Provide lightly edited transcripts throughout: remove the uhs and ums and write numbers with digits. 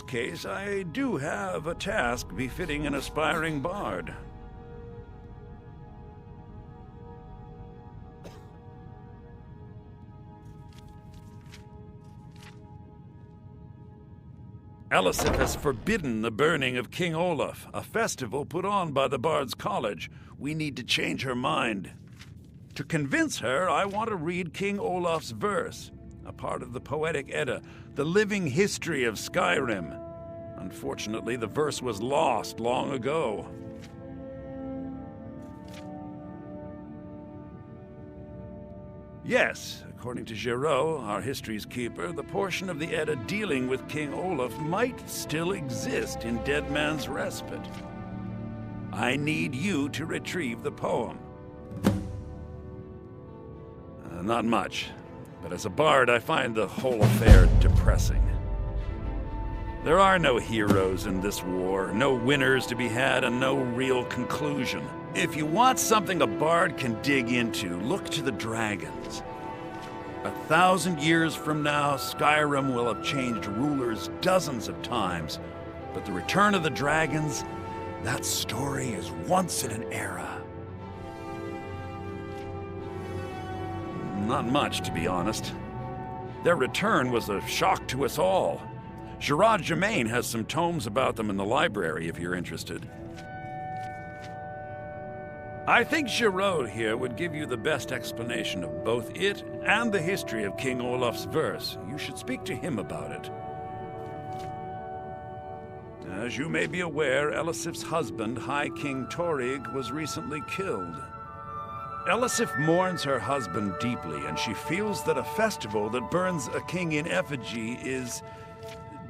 case, I do have a task befitting an aspiring bard. Elisif has forbidden the burning of King Olaf, a festival put on by the Bard's College. We need to change her mind. To convince her, I want to read King Olaf's verse, a part of the Poetic Edda, the living history of Skyrim. Unfortunately, the verse was lost long ago. Yes, according to Giraud, our history's keeper, the portion of the Edda dealing with King Olaf might still exist in Dead Man's Respite. I need you to retrieve the poem. Not much, but as a bard, I find the whole affair depressing. There are no heroes in this war, no winners to be had, and no real conclusion. If you want something a bard can dig into, look to the dragons. 1,000 years from now, Skyrim will have changed rulers dozens of times, but the return of the dragons, that story is once in an era. Not much, to be honest. Their return was a shock to us all. Gerard Germain has some tomes about them in the library, if you're interested. I think Giraud here would give you the best explanation of both it and the history of King Olaf's verse. You should speak to him about it. As you may be aware, Elisif's husband, High King Torrig, was recently killed. Elisif mourns her husband deeply, and she feels that a festival that burns a king in effigy is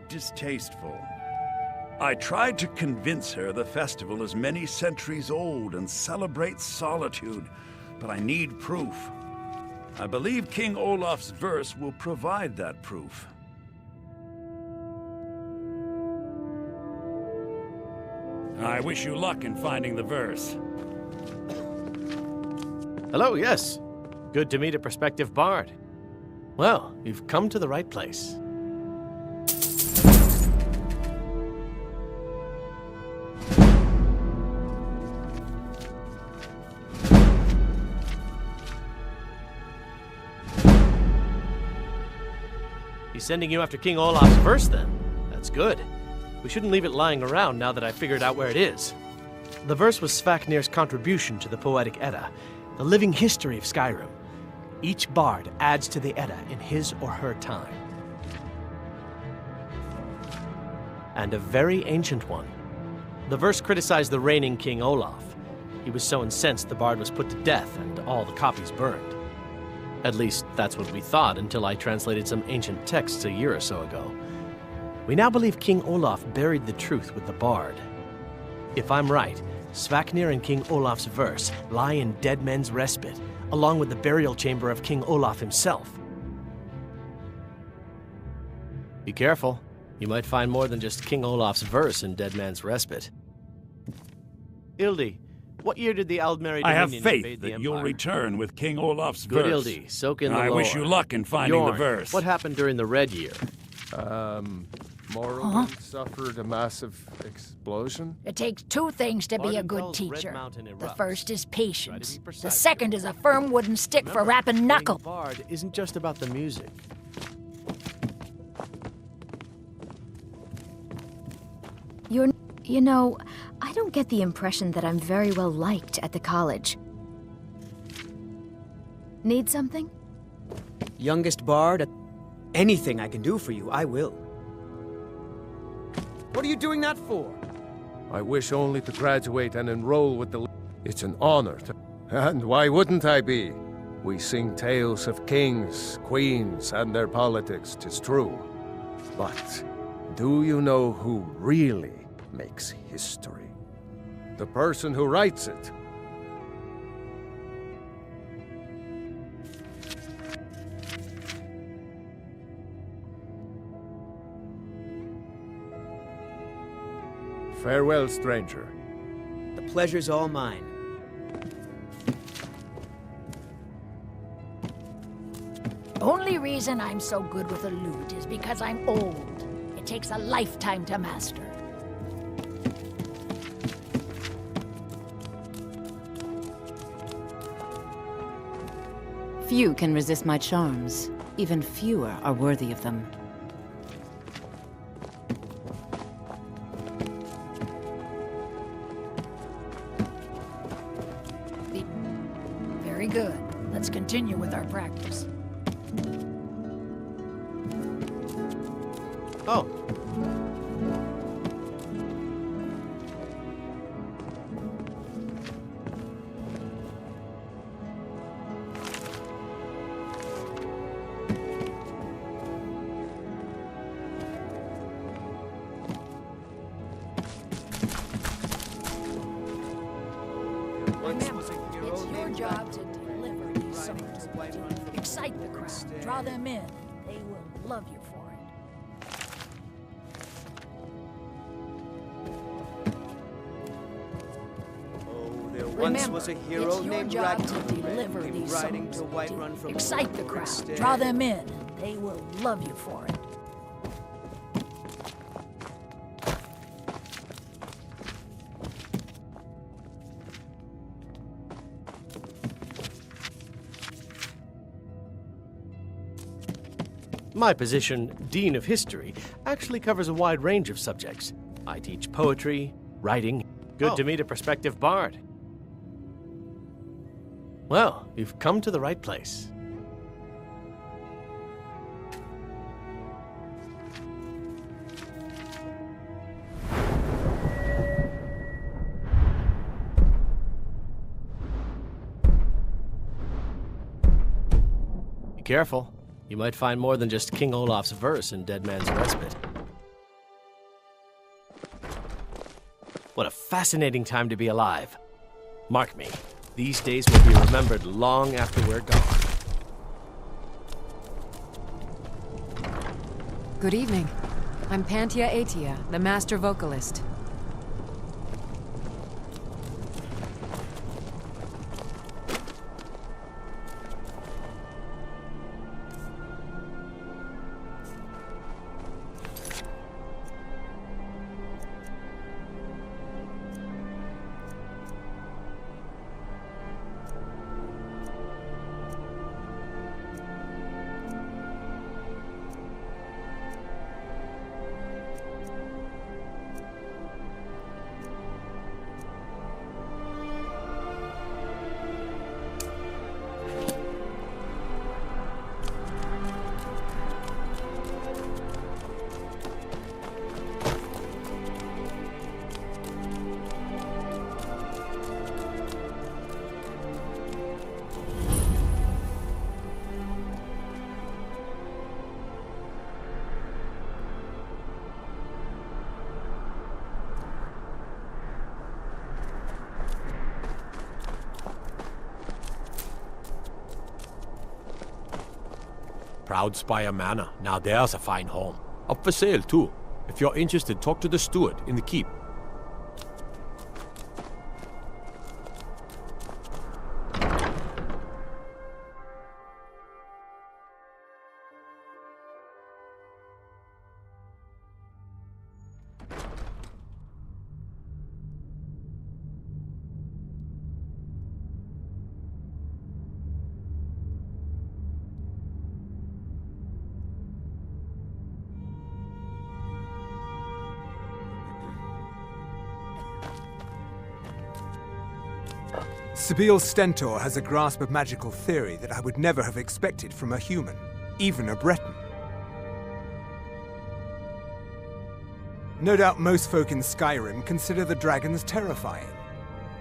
distasteful. I tried to convince her the festival is many centuries old and celebrates solitude, but I need proof. I believe King Olaf's verse will provide that proof. I wish you luck in finding the verse. Hello, yes. Good to meet a prospective bard. Well, you've come to the right place. He's sending you after King Olaf's verse, then. That's good. We shouldn't leave it lying around now that I've figured out where it is. The verse was Svafnir's contribution to the Poetic Edda, the living history of Skyrim. Each bard adds to the Edda in his or her time. And a very ancient one. The verse criticized the reigning King Olaf. He was so incensed the bard was put to death and all the copies burned. At least, that's what we thought until I translated some ancient texts a year or so ago. We now believe King Olaf buried the truth with the bard. If I'm right, Svafnir and King Olaf's verse lie in Dead Men's Respite, along with the burial chamber of King Olaf himself. Be careful. You might find more than just King Olaf's verse in Dead Man's Respite. Ildi, what year did the Aldmeri I have Dominion faith invade the that Empire? you'll return with King Olaf's Good, verse. Ildi. Soak in the I lore. wish you luck in finding Bjorn, the verse. what happened during the Red Year? Morrowind suffered a massive explosion. It takes two things to be a Arden good calls Red teacher. Mountain The erupts. first is patience. Try to be precise The second here. is a firm wooden stick for Remember, rapping being knuckle. a bard isn't just about the music. You know, I don't get the impression that I'm very well liked at the college. Need something? Youngest bard, anything I can do for you, I will. What are you doing that for? I wish only to graduate and enroll with the... It's an honor to... And why wouldn't I be? We sing tales of kings, queens, and their politics, 'tis true. But do you know who really makes history? The person who writes it. Farewell, stranger. The pleasure's all mine. Only reason I'm so good with a lute is because I'm old. It takes a lifetime to master. Few can resist my charms. Even fewer are worthy of them. Very good. Let's continue with our practice. Oh. Remember, it's your job to deliver these songs. To excite the crowd, draw them in. They will love you for it. Oh, there once Remember, was a hero it's your named job to Dragonborn. deliver Came these riding songs. to Whiterun To from excite the crowd, Nordic. draw them in. They will love you for it. My position, Dean of History, actually covers a wide range of subjects. I teach poetry, writing. Good to meet a prospective bard. Well, you've come to the right place. Be careful. You might find more than just King Olaf's verse in Dead Man's Respite. What a fascinating time to be alive. Mark me, these days will be remembered long after we're gone. Good evening. I'm Pantia Atia, the master vocalist. Proud Spire Manor. Now there's a fine home. Up for sale, too. If you're interested, talk to the steward in the keep. Sabil Stentor has a grasp of magical theory that I would never have expected from a human, even a Breton. No doubt most folk in Skyrim consider the dragons terrifying.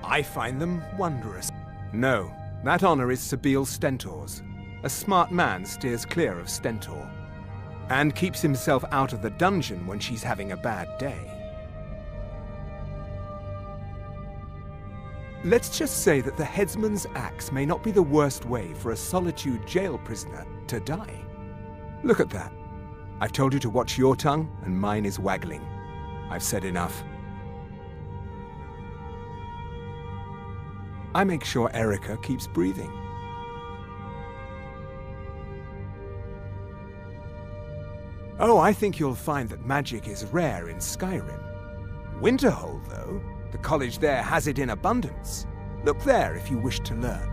I find them wondrous. No, that honor is Sabil Stentor's. A smart man steers clear of Stentor, and keeps himself out of the dungeon when she's having a bad day. Let's just say that the headsman's axe may not be the worst way for a Solitude jail prisoner to die. Look at that. I've told you to watch your tongue, and mine is waggling. I've said enough. I make sure Erica keeps breathing. Oh, I think you'll find that magic is rare in Skyrim. Winterhold, though, the college there has it in abundance. Look there if you wish to learn.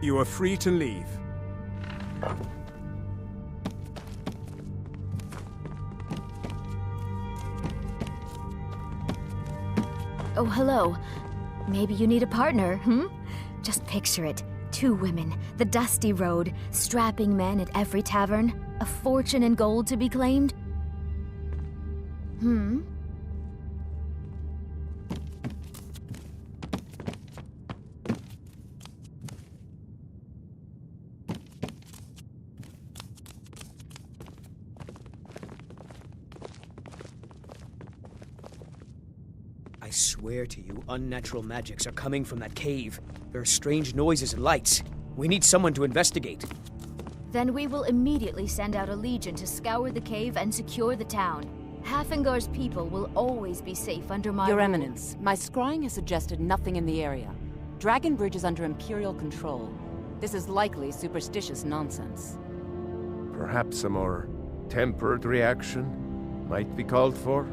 You are free to leave. Oh, hello. Maybe you need a partner, Just picture it. 2 women, the dusty road, strapping men at every tavern, a fortune in gold to be claimed. I swear to you, unnatural magics are coming from that cave. There are strange noises and lights. We need someone to investigate. Then we will immediately send out a legion to scour the cave and secure the town. Hafengar's people will always be safe under my Your rule. Eminence, my scrying has suggested nothing in the area. Dragonbridge is under Imperial control. This is likely superstitious nonsense. Perhaps a more tempered reaction might be called for?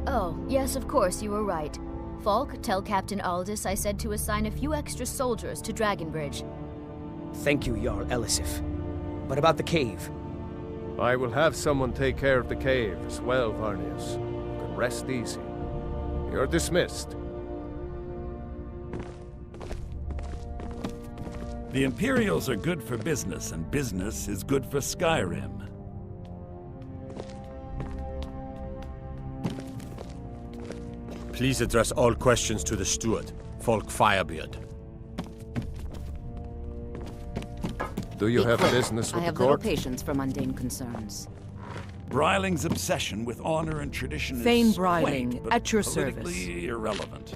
Oh, yes, of course, you were right. Falk, tell Captain Aldous I said to assign a few extra soldiers to Dragonbridge. Thank you, Jarl Elisif. But about the cave? I will have someone take care of the cave as well, Varnius. You can rest easy. You're dismissed. The Imperials are good for business, and business is good for Skyrim. Please address all questions to the steward, Folk Firebeard. Do you have business I with the have little court? patience for mundane concerns. Bryling's obsession with honor and tradition Thane is Bryling, quaint, but at your politically service. irrelevant.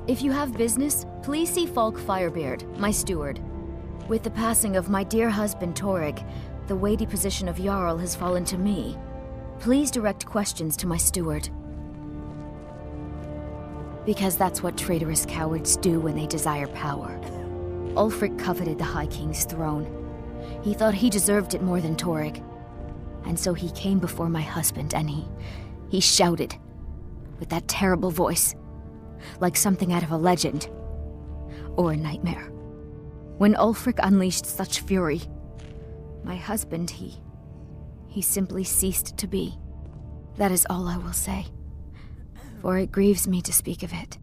If you have business, please see Falk Firebeard, my steward. With the passing of my dear husband Torrig, the weighty position of Jarl has fallen to me. Please direct questions to my steward. Because that's what traitorous cowards do when they desire power. Ulfric coveted the High King's throne. He thought he deserved it more than Torrig. And so he came before my husband and he shouted with that terrible voice, like something out of a legend or a nightmare. When Ulfric unleashed such fury, my husband, he simply ceased to be. That is all I will say, for it grieves me to speak of it.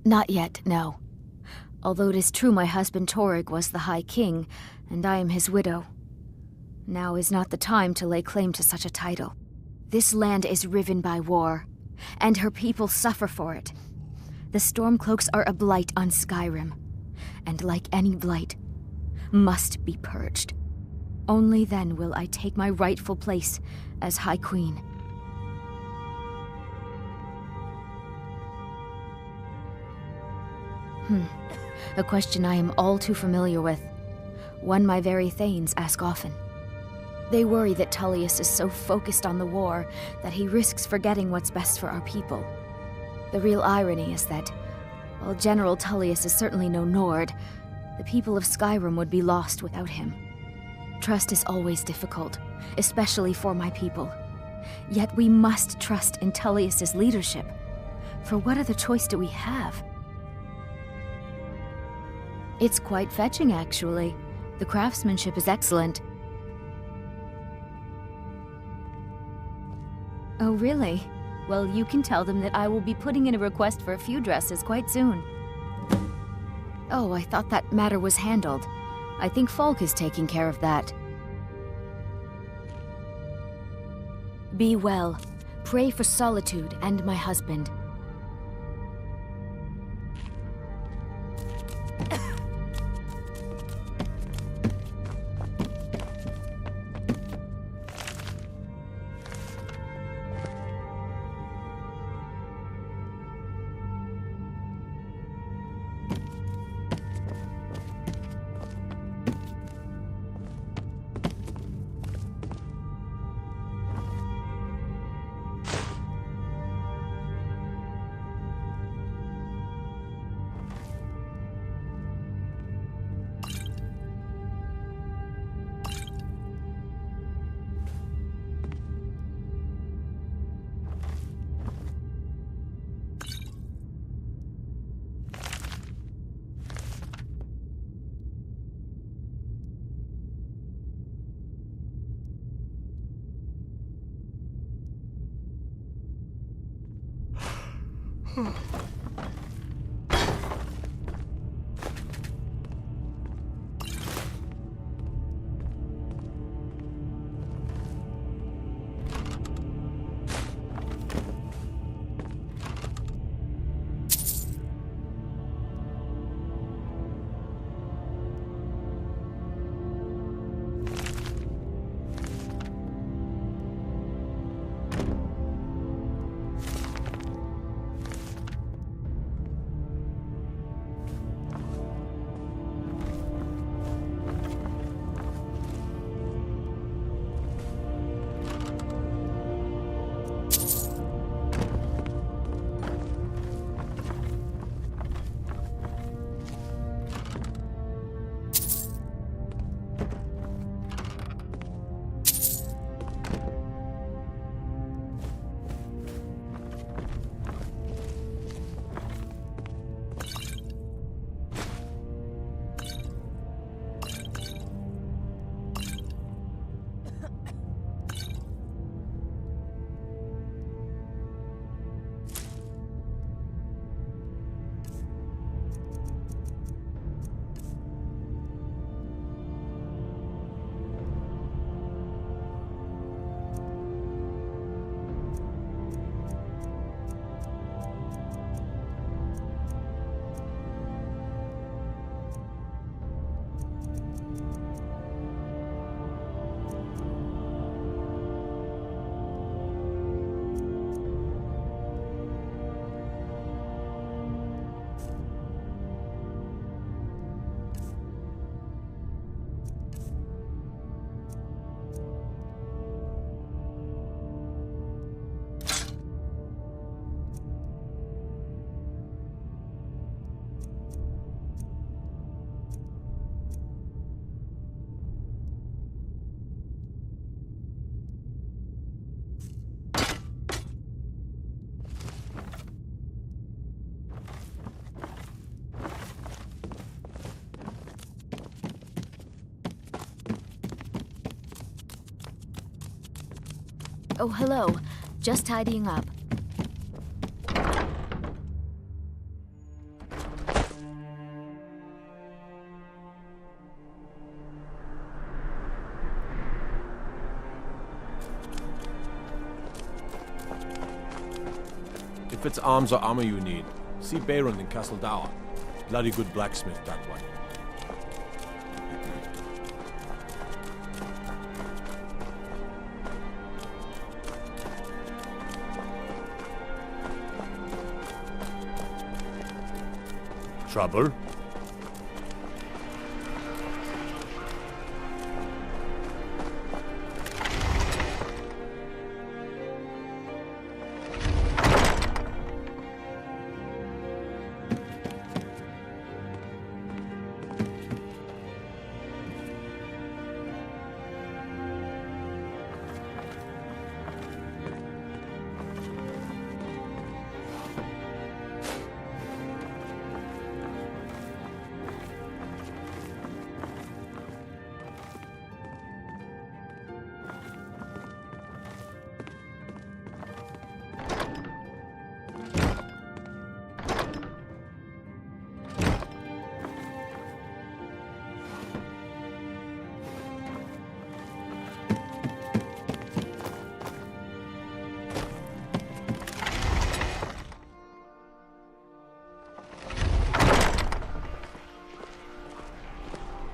Not yet, no. Although it is true my husband Torrig was the High King, and I am his widow. Now is not the time to lay claim to such a title. This land is riven by war, and her people suffer for it. The Stormcloaks are a blight on Skyrim, and like any blight, must be purged. Only then will I take my rightful place as High Queen. A question I am all too familiar with. One my very Thanes ask often. They worry that Tullius is so focused on the war that he risks forgetting what's best for our people. The real irony is that, while General Tullius is certainly no Nord, the people of Skyrim would be lost without him. Trust is always difficult, especially for my people. Yet we must trust in Tullius's leadership. For what other choice do we have? It's quite fetching, actually. The craftsmanship is excellent. Oh, really? Well, you can tell them that I will be putting in a request for a few dresses quite soon. Oh, I thought that matter was handled. I think Falk is taking care of that. Be well. Pray for Solitude and my husband. Oh, hello. Just tidying up. If it's arms or armor you need, see Bayron in Castle Dower. Bloody good blacksmith, that one. Trouble?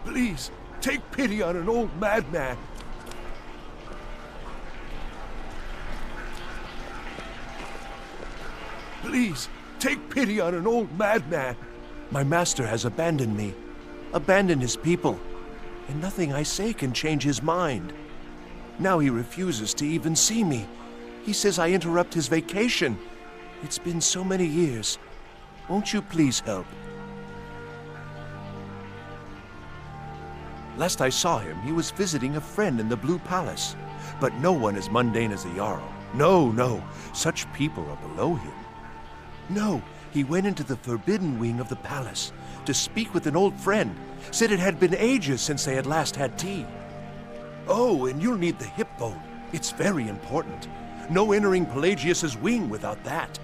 Please, take pity on an old madman. Please, take pity on an old madman. My master has abandoned me, abandoned his people, and nothing I say can change his mind. Now he refuses to even see me. He says I interrupt his vacation. It's been so many years. Won't you please help? Last I saw him, he was visiting a friend in the Blue Palace. But no one as mundane as the Jarl. No, no, such people are below him. No, he went into the forbidden wing of the palace to speak with an old friend. Said it had been ages since they had last had tea. Oh, and you'll need the hip bone. It's very important. No entering Pelagius's wing without that.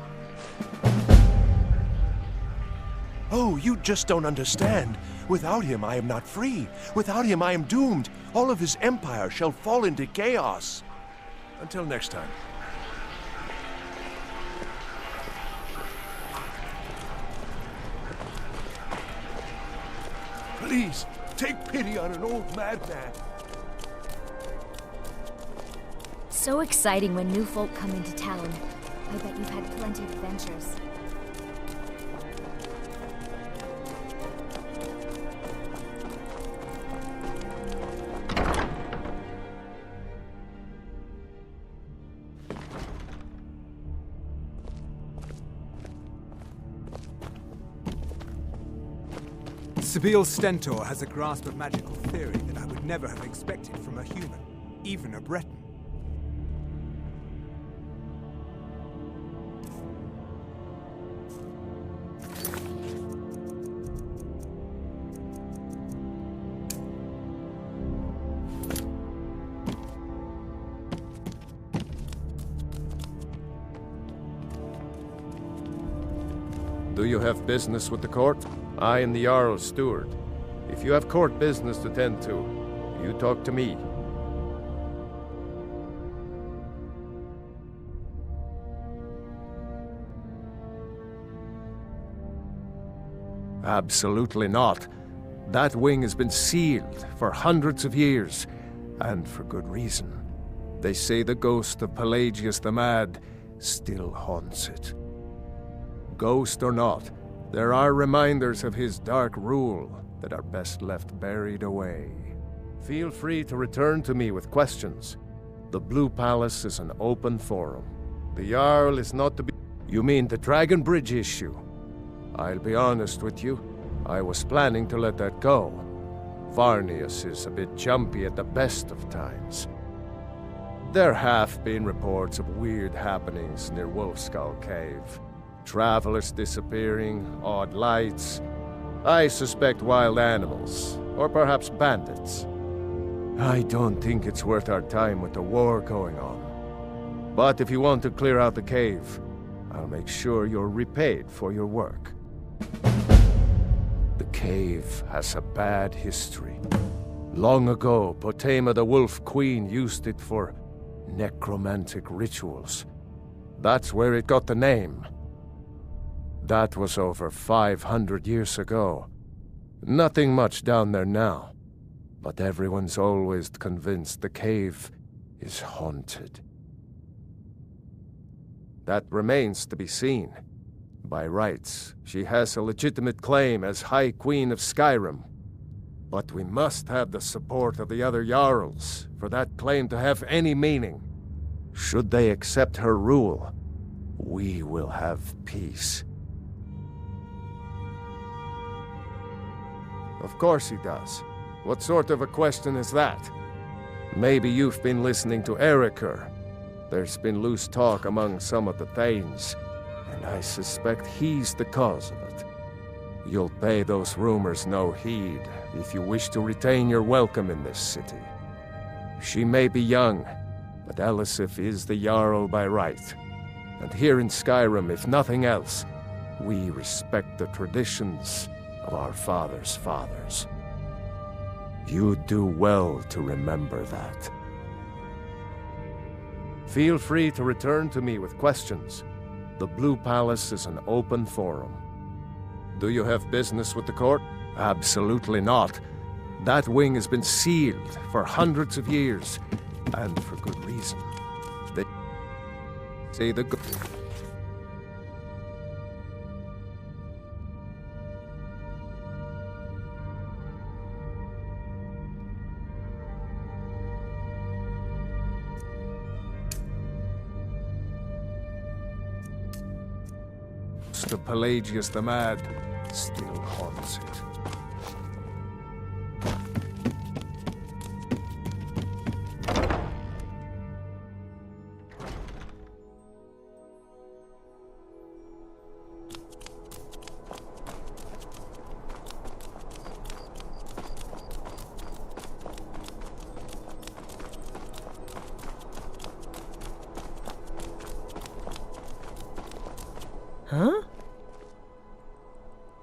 Oh, you just don't understand. Without him, I am not free. Without him, I am doomed. All of his empire shall fall into chaos. Until next time. Please, take pity on an old madman. So exciting when new folk come into town. I bet you've had plenty of adventures. Sabil Stentor has a grasp of magical theory that I would never have expected from a human, even a Breton. Do you have business with the court? I am the Jarl's steward. If you have court business to tend to, you talk to me. Absolutely not. That wing has been sealed for hundreds of years, and for good reason. They say the ghost of Pelagius the Mad still haunts it. Ghost or not, there are reminders of his dark rule that are best left buried away. Feel free to return to me with questions. The Blue Palace is an open forum. The Jarl is not to be... You mean the Dragon Bridge issue? I'll be honest with you. I was planning to let that go. Varnius is a bit jumpy at the best of times. There have been reports of weird happenings near Wolfskull Cave. Travelers disappearing, odd lights. I suspect wild animals, or perhaps bandits. I don't think it's worth our time with the war going on. But if you want to clear out the cave, I'll make sure you're repaid for your work. The cave has a bad history. Long ago, Potema the Wolf Queen used it for necromantic rituals. That's where it got the name. That was over 500 years ago. Nothing much down there now, but everyone's always convinced the cave is haunted. That remains to be seen. By rights, she has a legitimate claim as High Queen of Skyrim. But we must have the support of the other Jarls for that claim to have any meaning. Should they accept her rule, we will have peace. Of course he does. What sort of a question is that? Maybe you've been listening to Erikr. There's been loose talk among some of the Thanes, and I suspect he's the cause of it. You'll pay those rumors no heed if you wish to retain your welcome in this city. She may be young, but Elisif is the Jarl by right. And here in Skyrim, if nothing else, we respect the traditions of our fathers' fathers. You do well to remember that. Feel free to return to me with questions. The Blue Palace is an open forum. Do you have business with the court? Absolutely not. That wing has been sealed for hundreds of years, and for good reason. They say the good... of Pelagius the Mad still haunts it.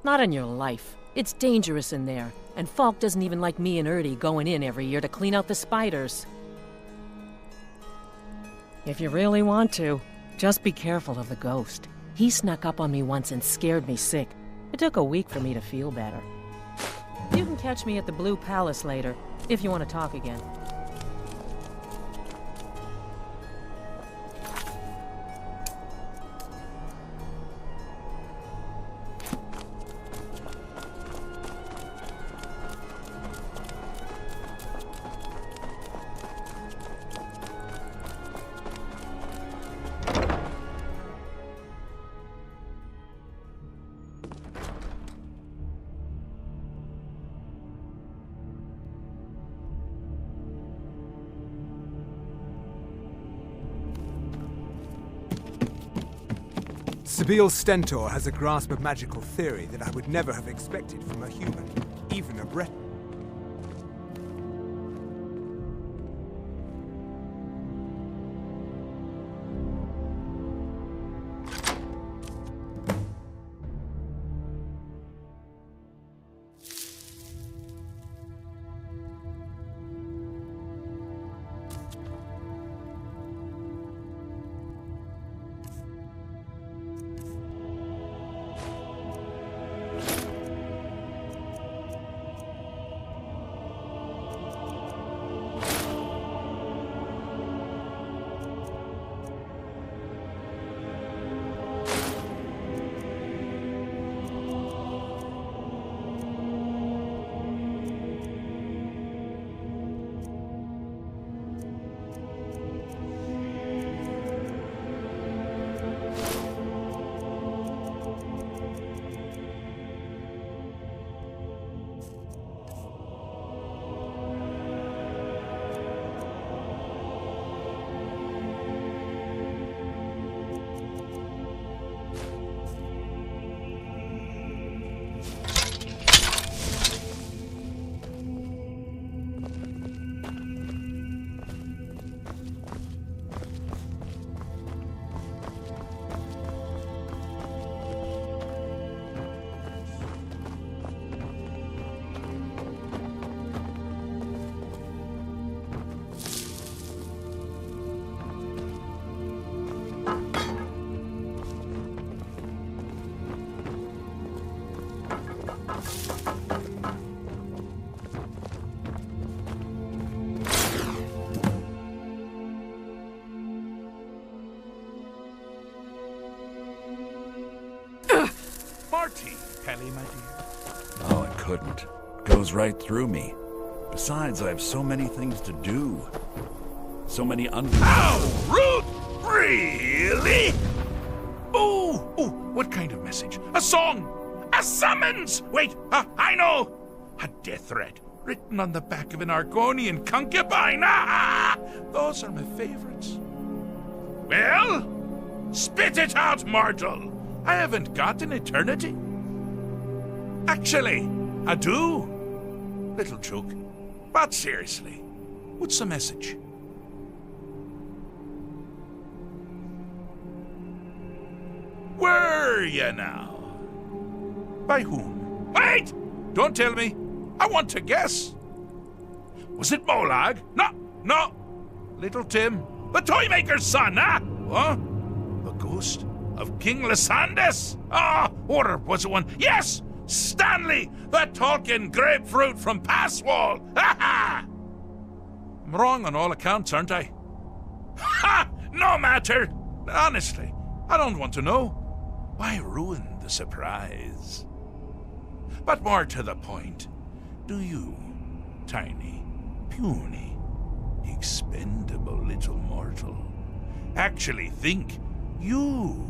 Not on your life. It's dangerous in there, and Falk doesn't even like me and Erdy going in every year to clean out the spiders. If you really want to, just be careful of the ghost. He snuck up on me once and scared me sick. It took a week for me to feel better. You can catch me at the Blue Palace later, if you want to talk again. Sabil Stentor has a grasp of magical theory that I would never have expected from a human, even a Breton. Penny, my dear? No, it couldn't. It goes right through me. Besides, I have so many things to do. So many How rude! Really? Oh, what kind of message? A song? A summons! Wait, I know! A death threat written on the back of an Argonian concubine. Those are my favorites. Well, spit it out, mortal. I haven't got an eternity. Actually, I do. Little joke. But seriously, what's the message? Were you now? By whom? Wait! Don't tell me. I want to guess. Was it Molag? No. Little Tim, the Toymaker's son, huh? What? The ghost of King Lysandes? Or was it one? Yes! Stanley, the talking grapefruit from Passwall! Ha! I'm wrong on all accounts, aren't I? Ha! No matter! Honestly, I don't want to know. Why ruin the surprise? But more to the point, do you, tiny, puny, expendable little mortal, actually think you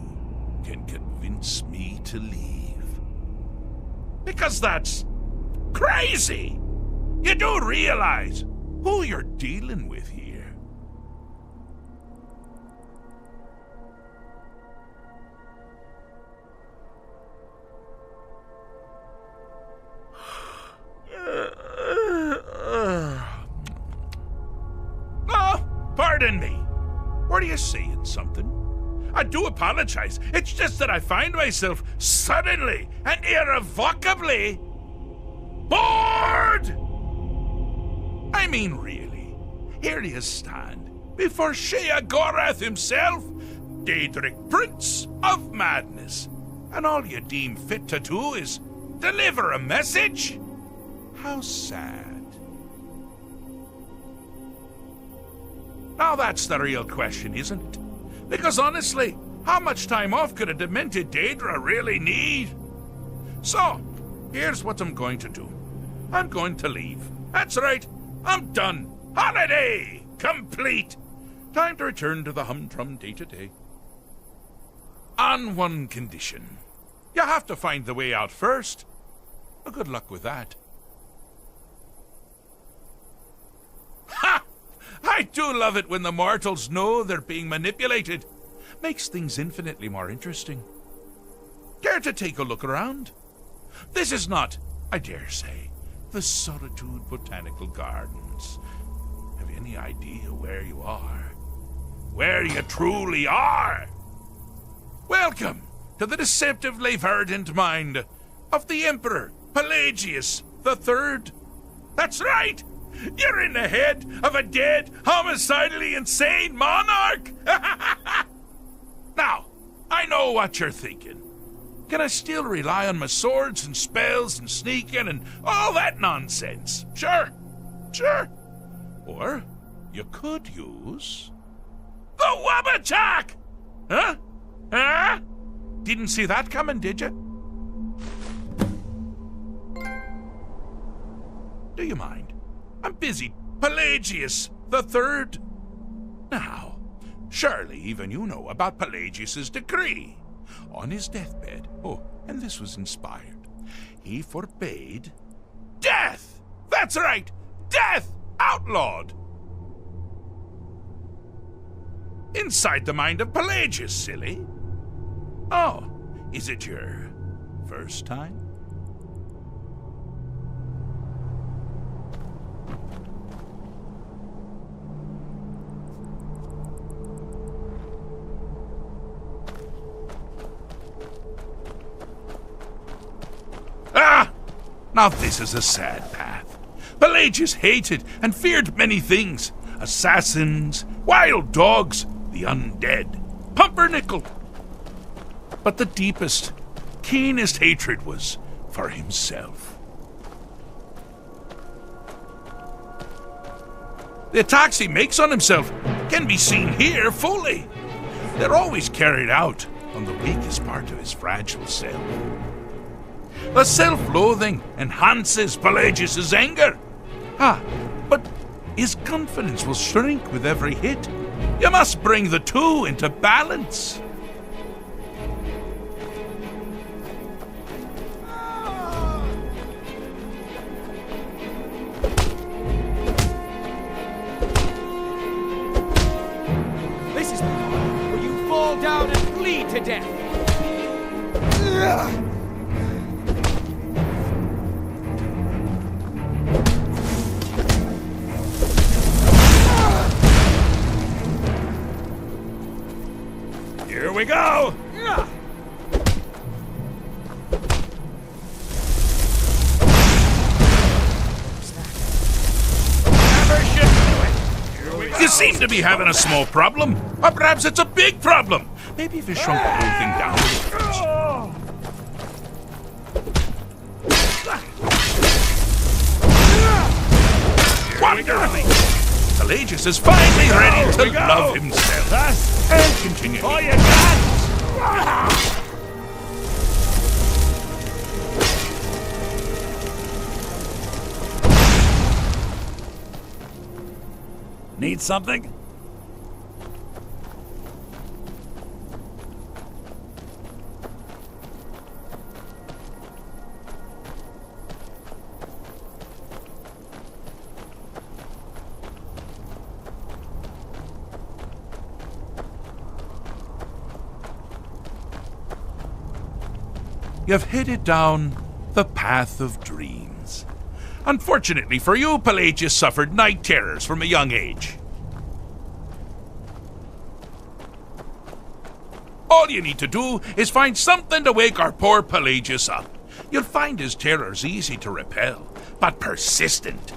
can convince me to leave? Because that's crazy! You do realize who you're dealing with here. Oh, pardon me. Were you saying something? I do apologize. It's just that I find myself suddenly and irrevocably bored! I mean, really, here you stand before Sheogorath himself, Daedric Prince of Madness, and all you deem fit to do is deliver a message? How sad. Now that's the real question, isn't it? Because honestly, how much time off could a demented Daedra really need? So, here's what I'm going to do. I'm going to leave. That's right, I'm done. Holiday complete. Time to return to the humdrum day-to-day. On one condition. You have to find the way out first. Well, good luck with that. Ha! I do love it when the mortals know they're being manipulated. Makes things infinitely more interesting. Care to take a look around? This is not, I dare say, the Solitude Botanical Gardens. Have you any idea where you are? Where you truly are? Welcome to the deceptively verdant mind of the Emperor Pelagius III. That's right! You're in the head of a dead, homicidally insane monarch! Now, I know what you're thinking. Can I still rely on my swords and spells and sneaking and all that nonsense? Sure. Or you could use the Wabachak! Huh? Didn't see that coming, did you? Do you mind? I'm busy. Pelagius III. Now, surely even you know about Pelagius's decree. On his deathbed, and this was inspired, he forbade death! That's right! Death! Outlawed! Inside the mind of Pelagius, silly. Oh, is it your first time? Now this is a sad path. Pelagius hated and feared many things. Assassins, wild dogs, the undead, pumpernickel. But the deepest, keenest hatred was for himself. The attacks he makes on himself can be seen here fully. They're always carried out on the weakest part of his fragile self. The self-loathing enhances Pelagius's anger. But his confidence will shrink with every hit. You must bring the two into balance. This is the part where you fall down and bleed to death. Here we go! You seem to be having a small problem, or perhaps it's a big problem. Maybe if you shrunk the whole thing down a little first. Wonderfully! Pelagius is finally ready to love himself and continue. All you got! Need something? You've headed down the path of dreams. Unfortunately for you, Pelagius suffered night terrors from a young age. All you need to do is find something to wake our poor Pelagius up. You'll find his terrors easy to repel, but persistent.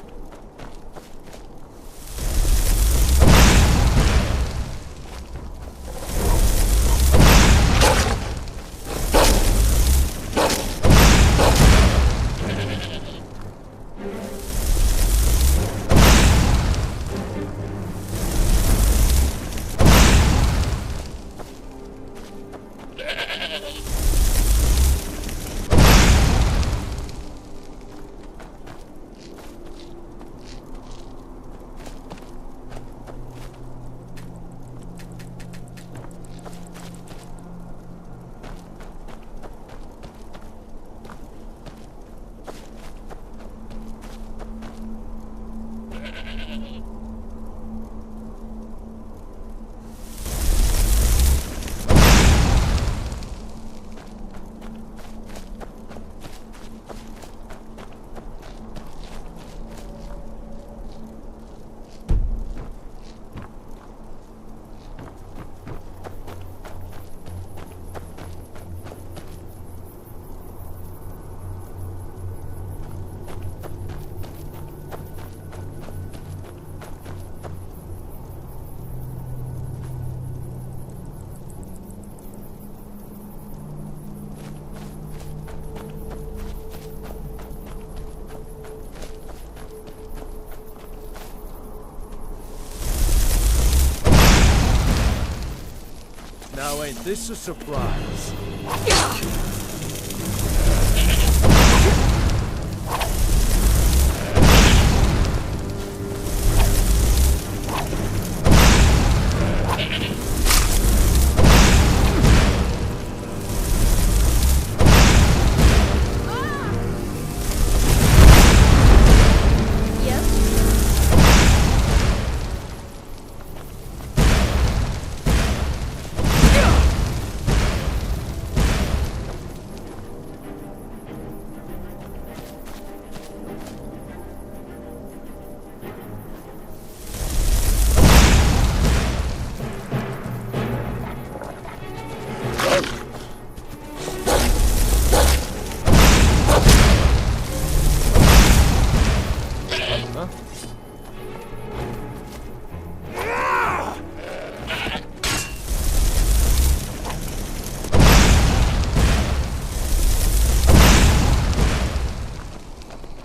Now ain't this a surprise?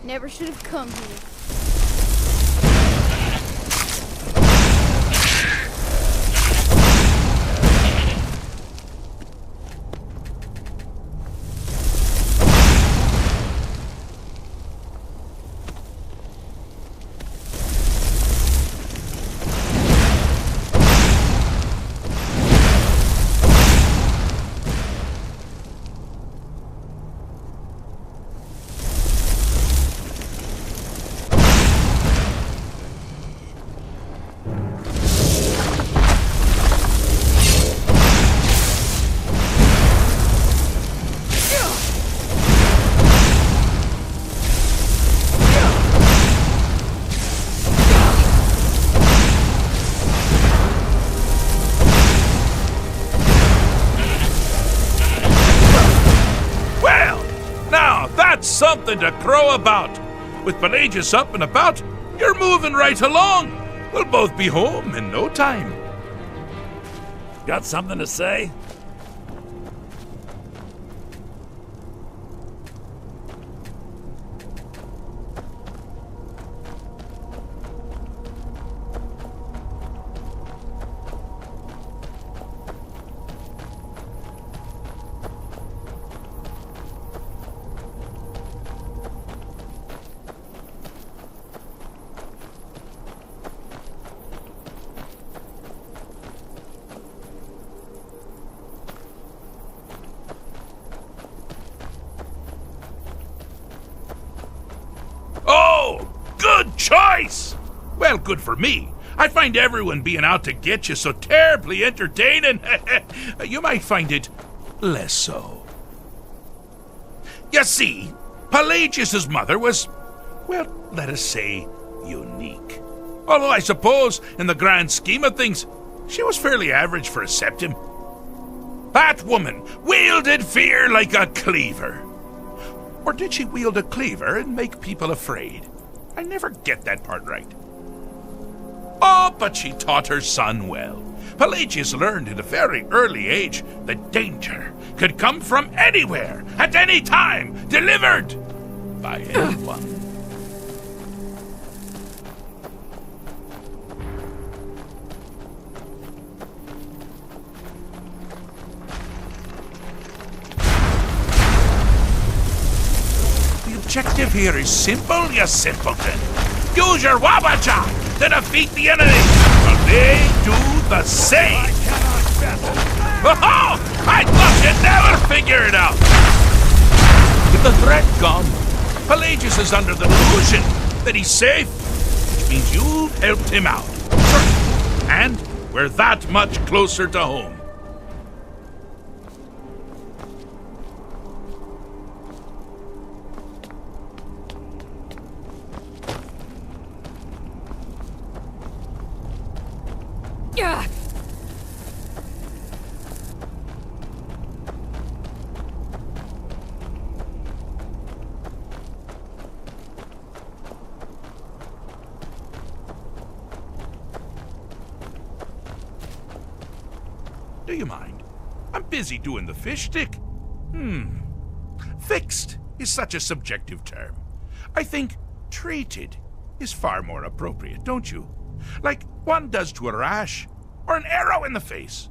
Never should have come here. Something to crow about. With Pelagius up and about, you're moving right along. We'll both be home in no time. Got something to say? Choice! Well, good for me. I find everyone being out to get you so terribly entertaining. You might find it less so. You see, Pelagius' mother was, well, let us say, unique. Although I suppose, in the grand scheme of things, she was fairly average for a septim. That woman wielded fear like a cleaver. Or did she wield a cleaver and make people afraid? I never get that part right. Oh, but she taught her son well. Pelagius learned at a very early age that danger could come from anywhere, at any time, delivered by anyone. The objective here is simple, you simpleton. Use your Wabacha to defeat the enemy, while they do the same. Oh, I thought you'd never figure it out. With the threat gone, Pelagius is under the illusion that he's safe, which means you've helped him out. And we're that much closer to home. Do you mind? I'm busy doing the fish stick. Fixed is such a subjective term. I think treated is far more appropriate, don't you? Like one does to a rash or an arrow in the face.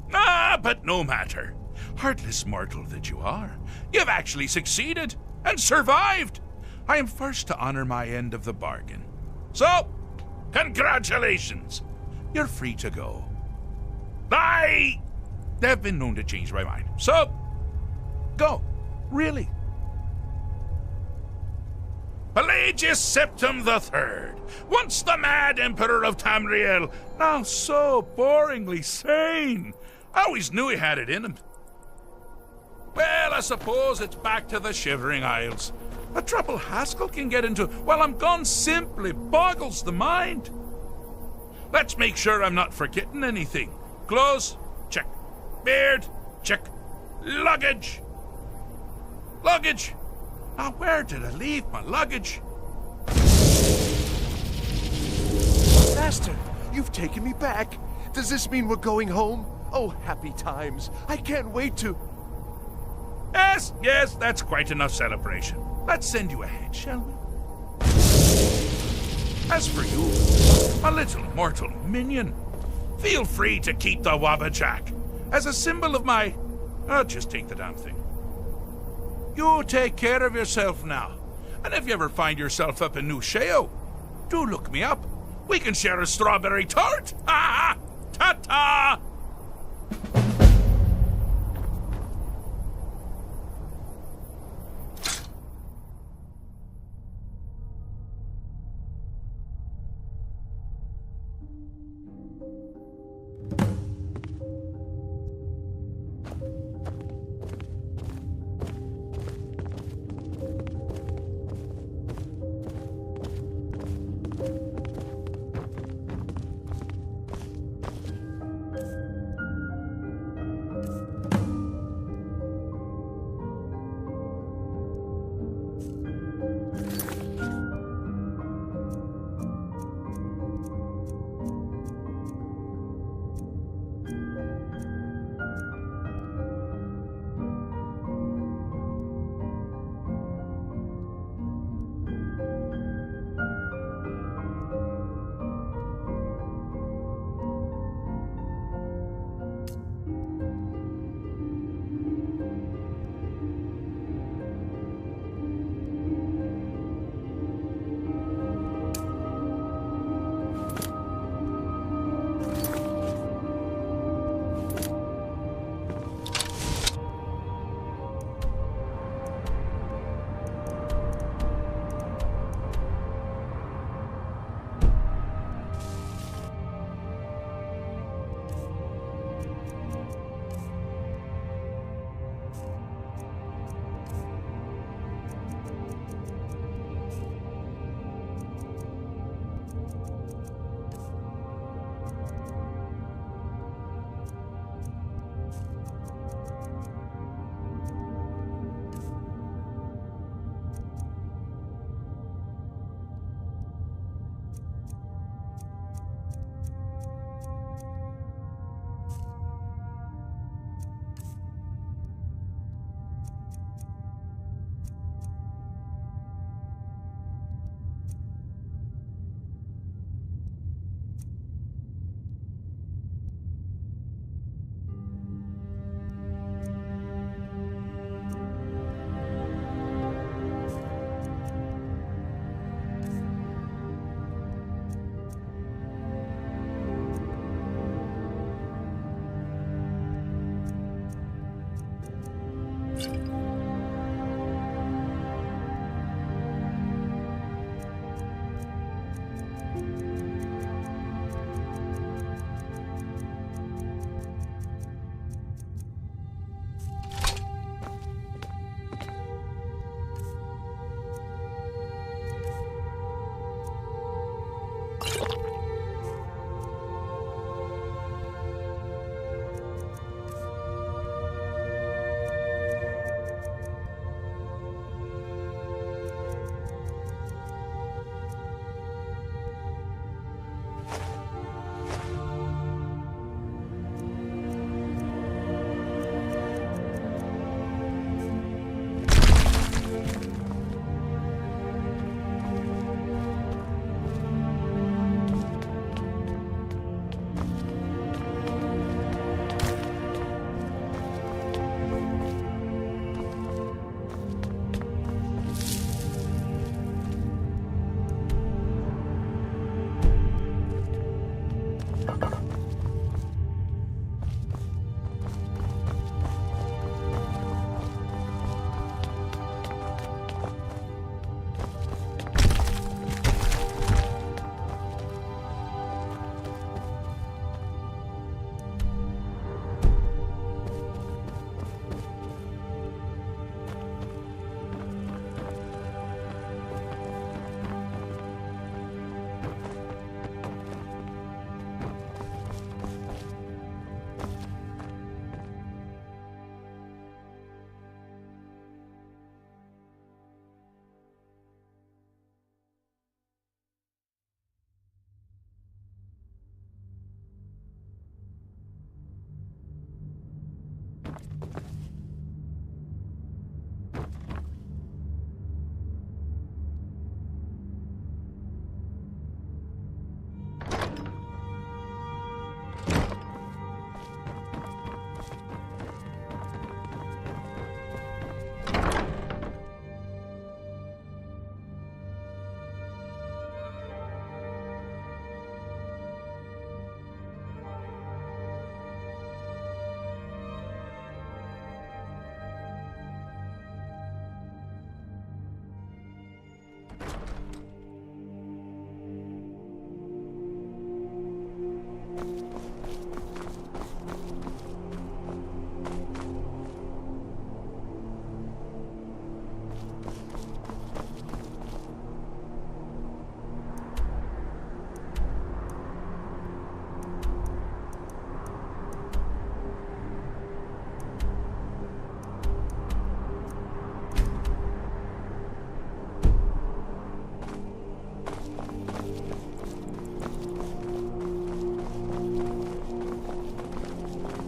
But no matter. Heartless mortal that you are, you've actually succeeded and survived. I am first to honor my end of the bargain. So, congratulations. You're free to go. They've been known to change my mind. So, go. Really. Pelagius Septim III, once the mad emperor of Tamriel, now so boringly sane. I always knew he had it in him. Well, I suppose it's back to the Shivering Isles. A trouble Haskell can get into while I'm gone simply boggles the mind. Let's make sure I'm not forgetting anything. Clothes, check. Beard, check. Luggage. Luggage. Now, where did I leave my luggage? Master, you've taken me back. Does this mean we're going home? Oh, happy times. I can't wait to... Yes, that's quite enough celebration. Let's send you ahead, shall we? As for you, my little mortal minion, feel free to keep the Wabajak as a symbol of my... just take the damn thing. You take care of yourself now. And if you ever find yourself up in New Sheo, do look me up. We can share a strawberry tart. Ha ha! Ta-ta!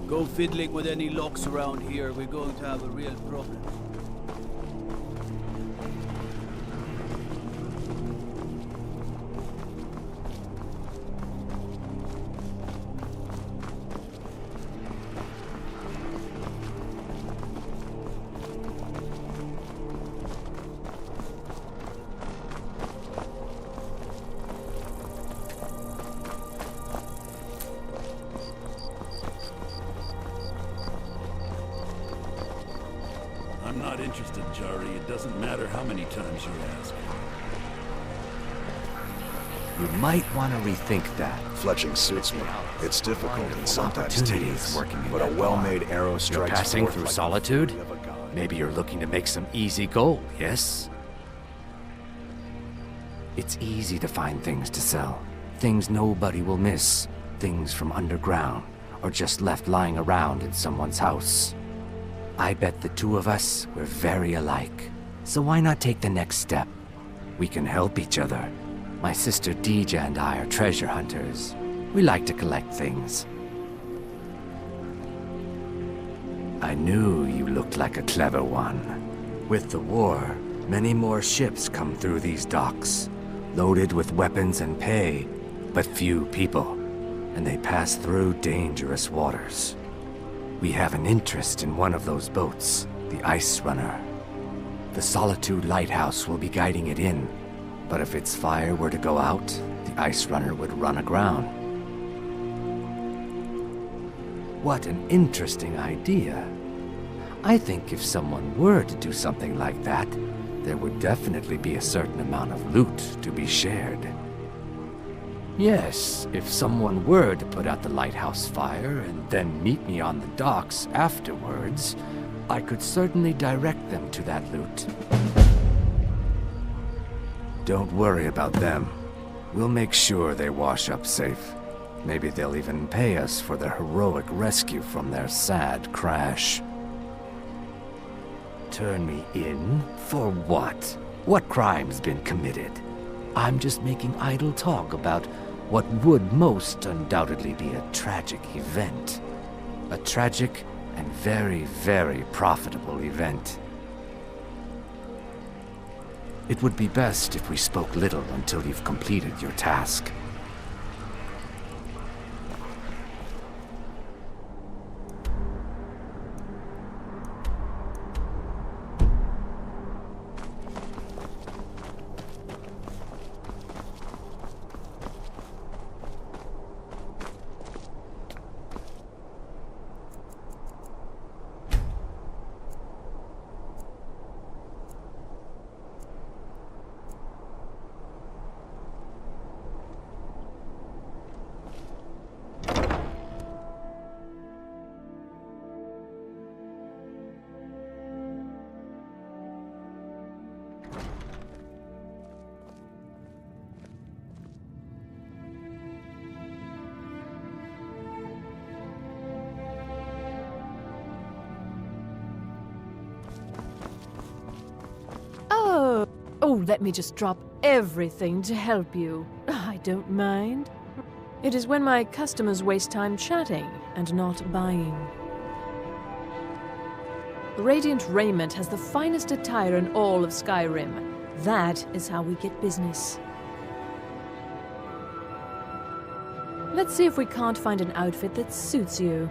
Go fiddling with any locks around here, we're going to have a real problem. I'm not interested, Jari. It doesn't matter how many times you ask. You might want to rethink that. Fletching suits me. It's difficult and sometimes tedious, working in but a that well-made farm. arrow You're strikes passing forth through like solitude? the fury of a god. Maybe you're looking to make some easy gold, yes? It's easy to find things to sell. Things nobody will miss. Things from underground, or just left lying around in someone's house. I bet the two of us were very alike. So why not take the next step? We can help each other. My sister Dija and I are treasure hunters. We like to collect things. I knew you looked like a clever one. With the war, many more ships come through these docks, loaded with weapons and pay, but few people, and they pass through dangerous waters. We have an interest in one of those boats, the Ice Runner. The Solitude Lighthouse will be guiding it in, but if its fire were to go out, the Ice Runner would run aground. What an interesting idea. I think if someone were to do something like that, there would definitely be a certain amount of loot to be shared. Yes, if someone were to put out the lighthouse fire and then meet me on the docks afterwards, I could certainly direct them to that loot. Don't worry about them. We'll make sure they wash up safe. Maybe they'll even pay us for their heroic rescue from their sad crash. Turn me in? For what? What crime's been committed? I'm just making idle talk about what would most undoubtedly be a tragic event. A tragic and very, very profitable event. It would be best if we spoke little until you've completed your task. Oh, let me just drop everything to help you. I don't mind. It is when my customers waste time chatting and not buying. Radiant Raiment has the finest attire in all of Skyrim. That is how we get business. Let's see if we can't find an outfit that suits you.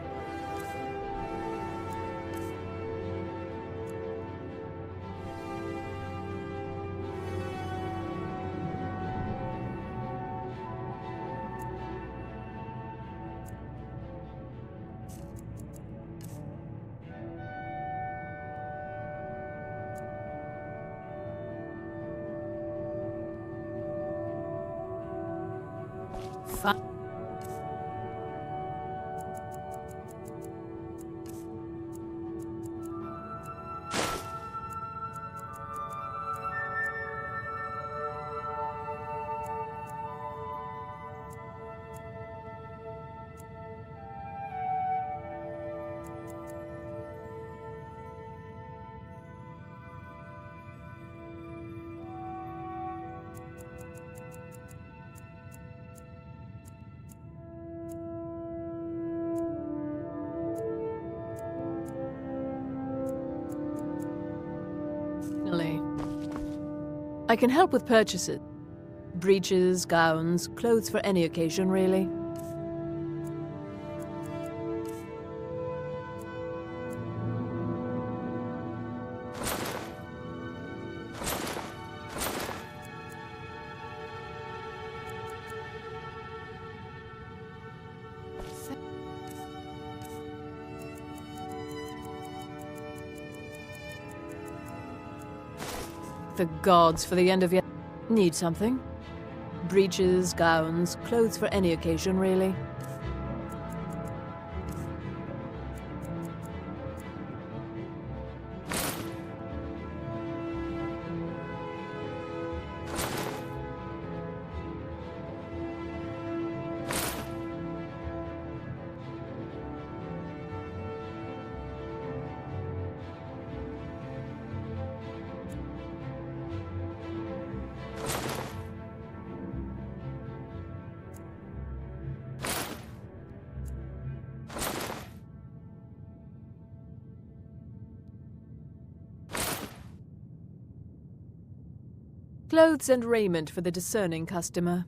I can help with purchases. Breeches, gowns, clothes for any occasion, really. The gods for the end of your... Need something? Breeches, gowns, clothes for any occasion, really. Clothes and raiment for the discerning customer.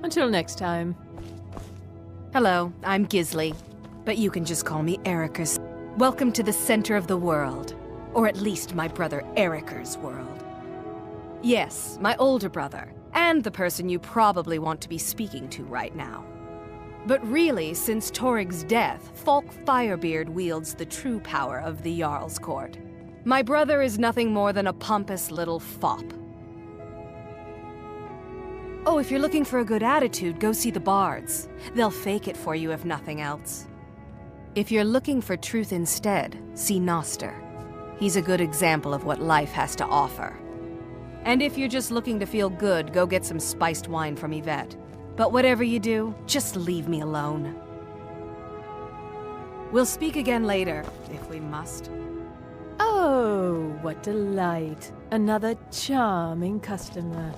Until next time. Hello, I'm Gisli, but you can just call me Ericus. Welcome to the center of the world. Or at least my brother Eriker's world. Yes, my older brother, and the person you probably want to be speaking to right now. But really, since Torig's death, Falk Firebeard wields the true power of the Jarl's Court. My brother is nothing more than a pompous little fop. Oh, if you're looking for a good attitude, go see the bards. They'll fake it for you if nothing else. If you're looking for truth instead, see Noster. He's a good example of what life has to offer. And if you're just looking to feel good, go get some spiced wine from Yvette. But whatever you do, just leave me alone. We'll speak again later, if we must. Oh, what delight. Another charming customer.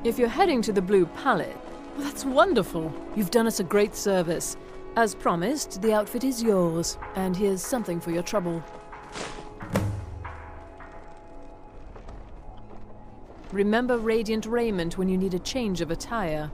If you're heading to the Blue Palette, well, that's wonderful. You've done us a great service. As promised, the outfit is yours, and here's something for your trouble. Remember Radiant Raiment when you need a change of attire.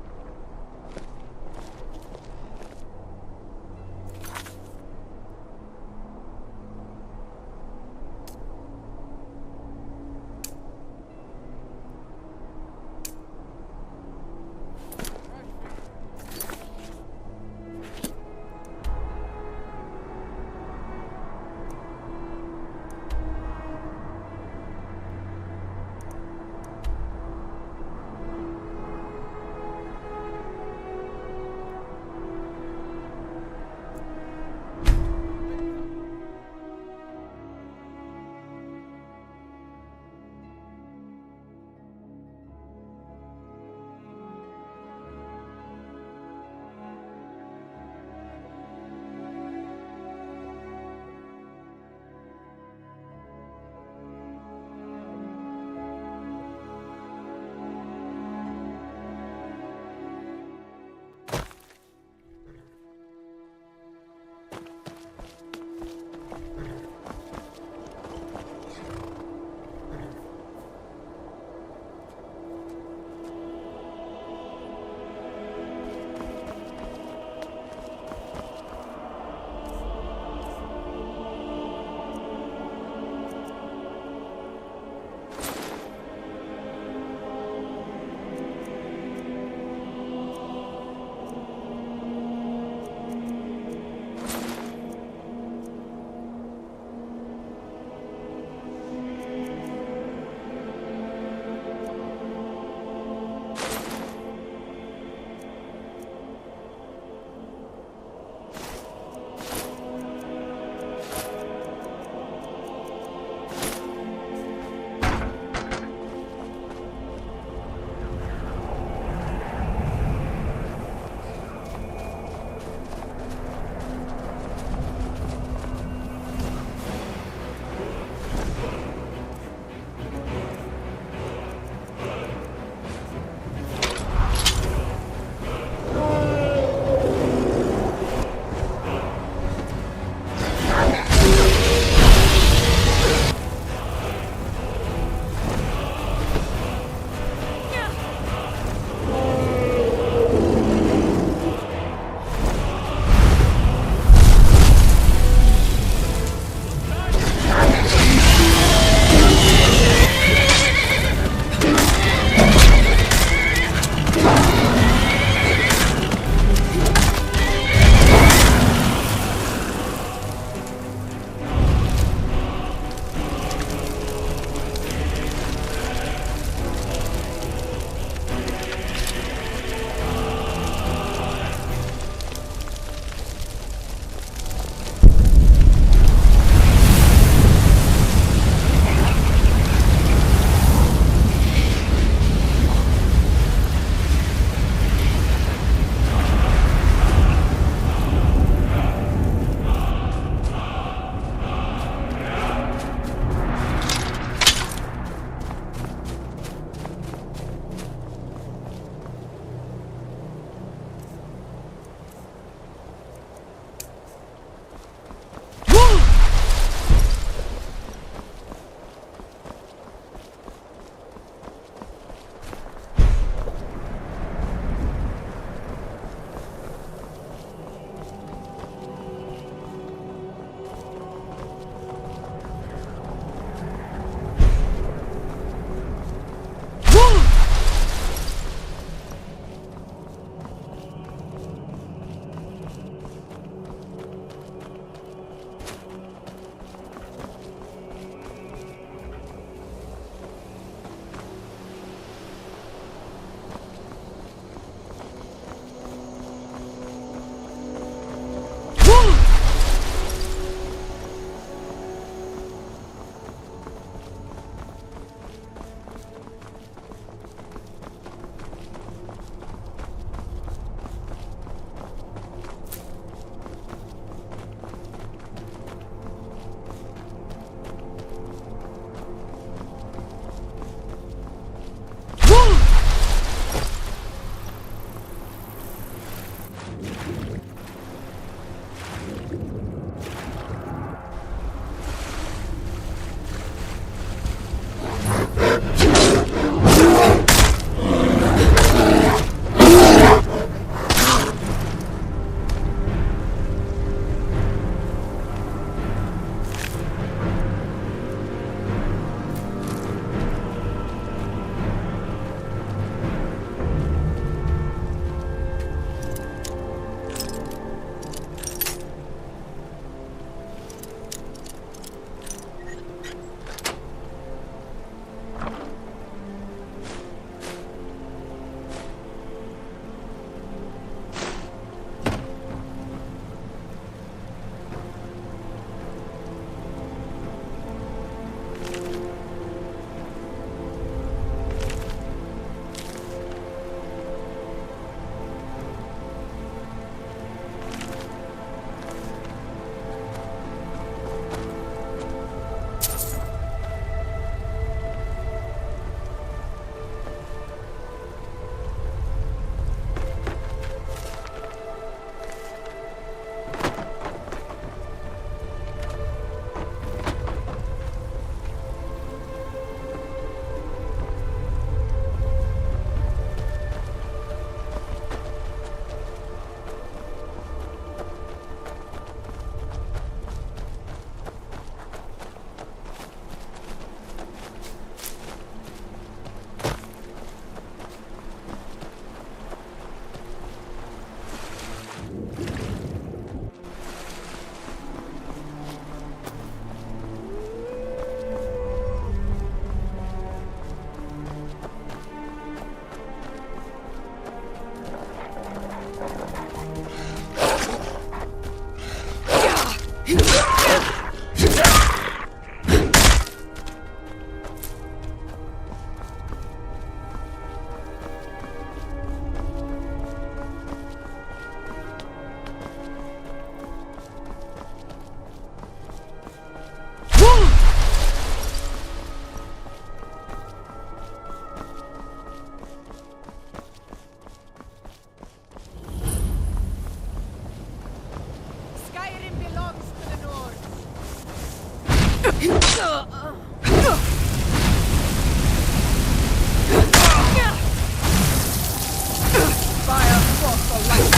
Fire across the light.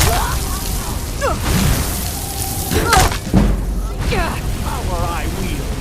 Power I wield.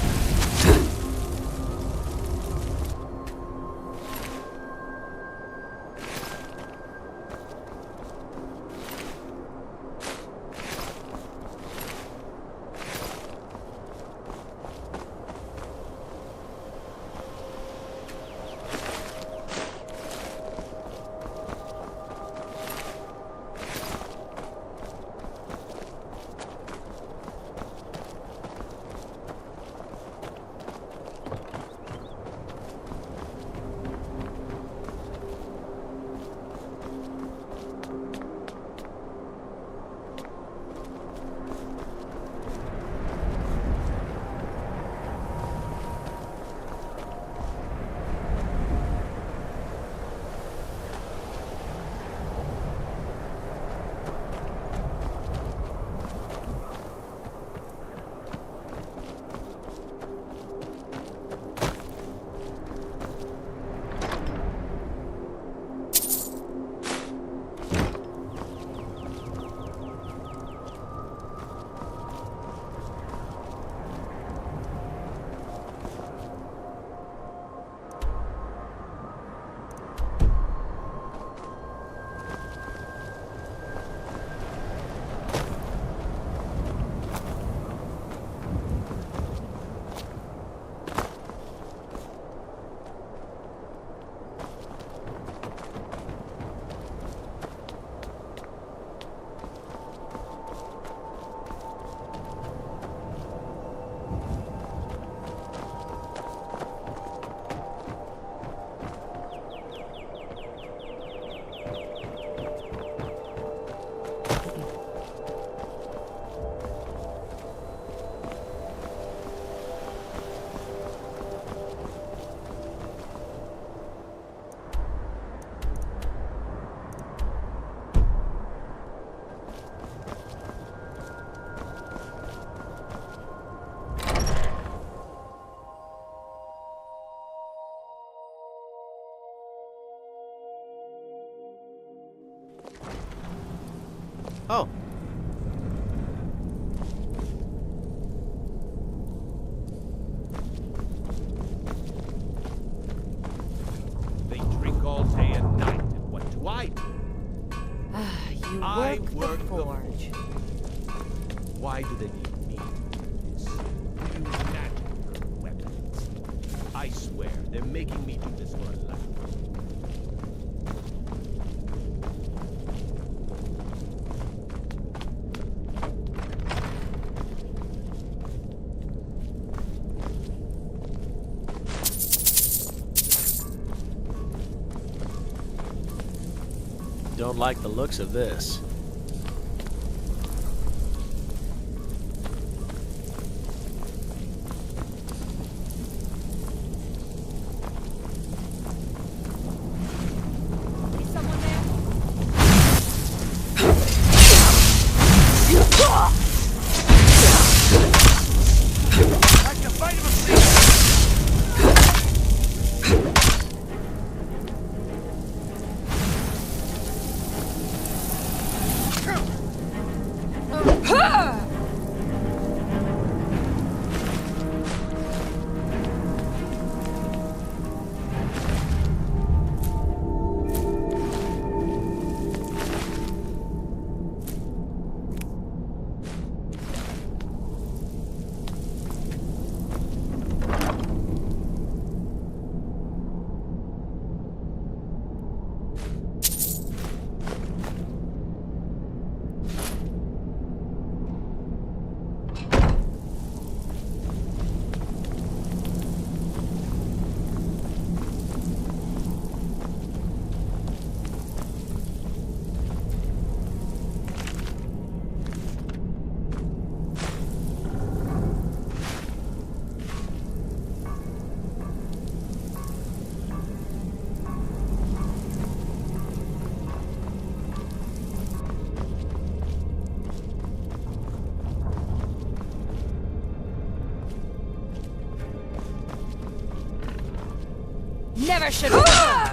Oh. They drink all day and night, and what do I do? You I work work the forge. Why do they need me? This new magic weapons. I swear, they're making me do this for a laugh. Don't like the looks of this. never should.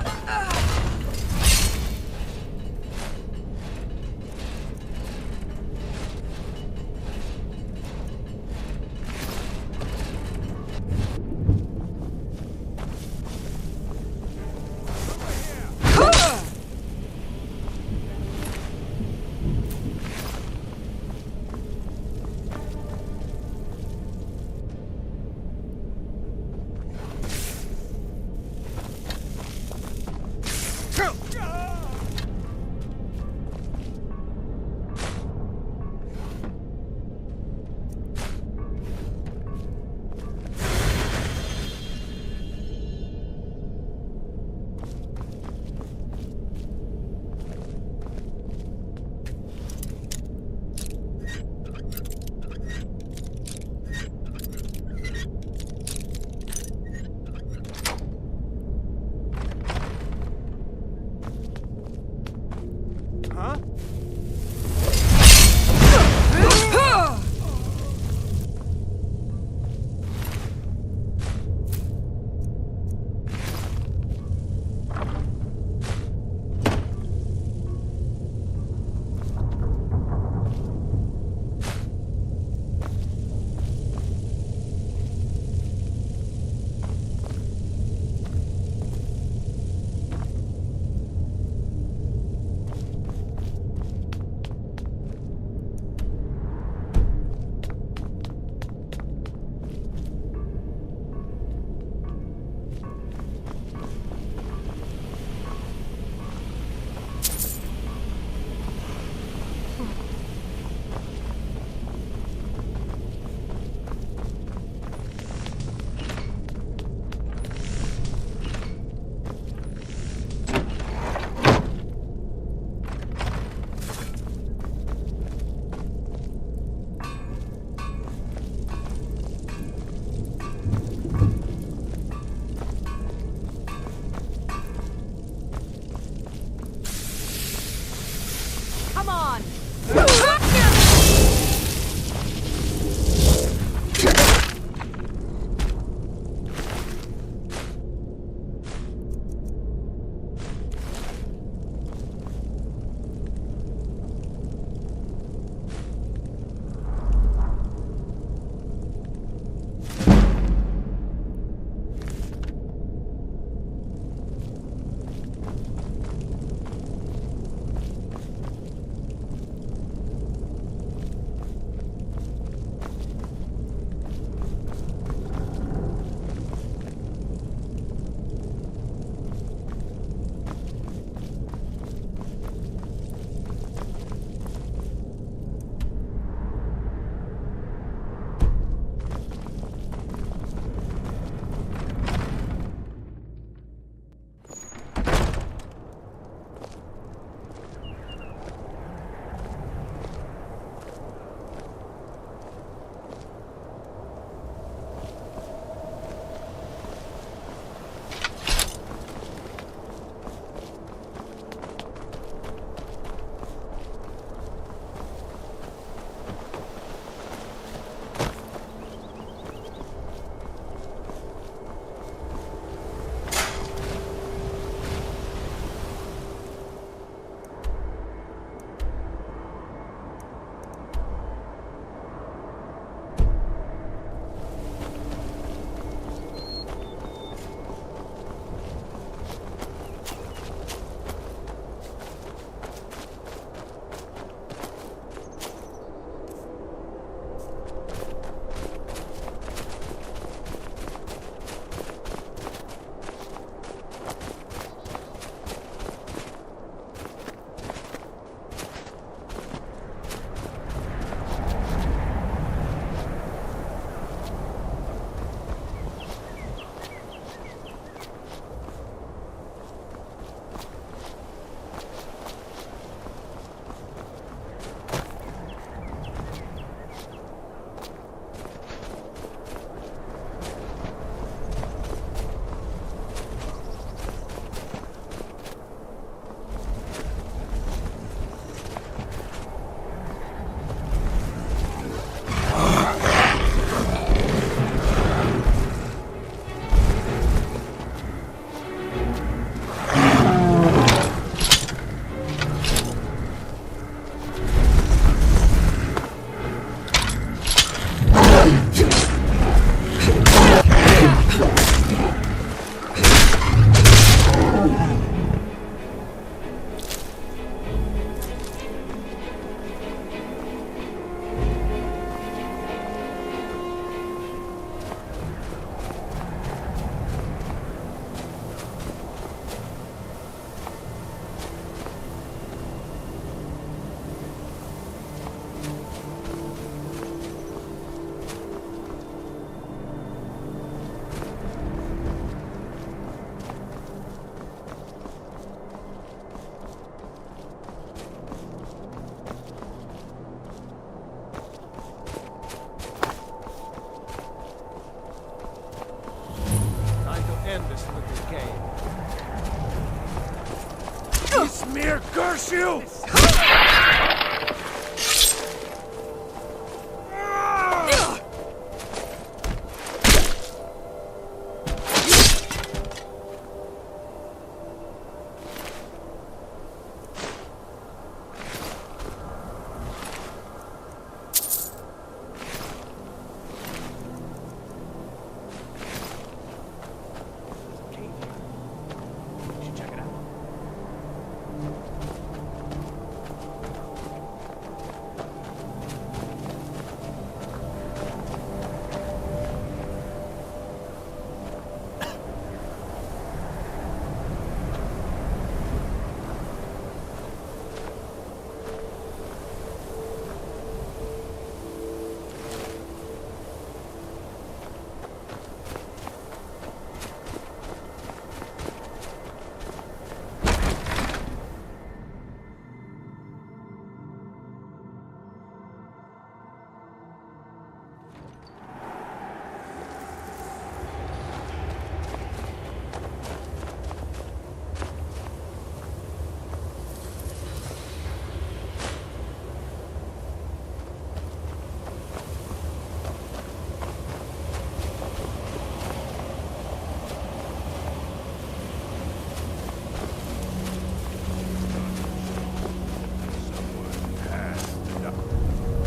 Curse you!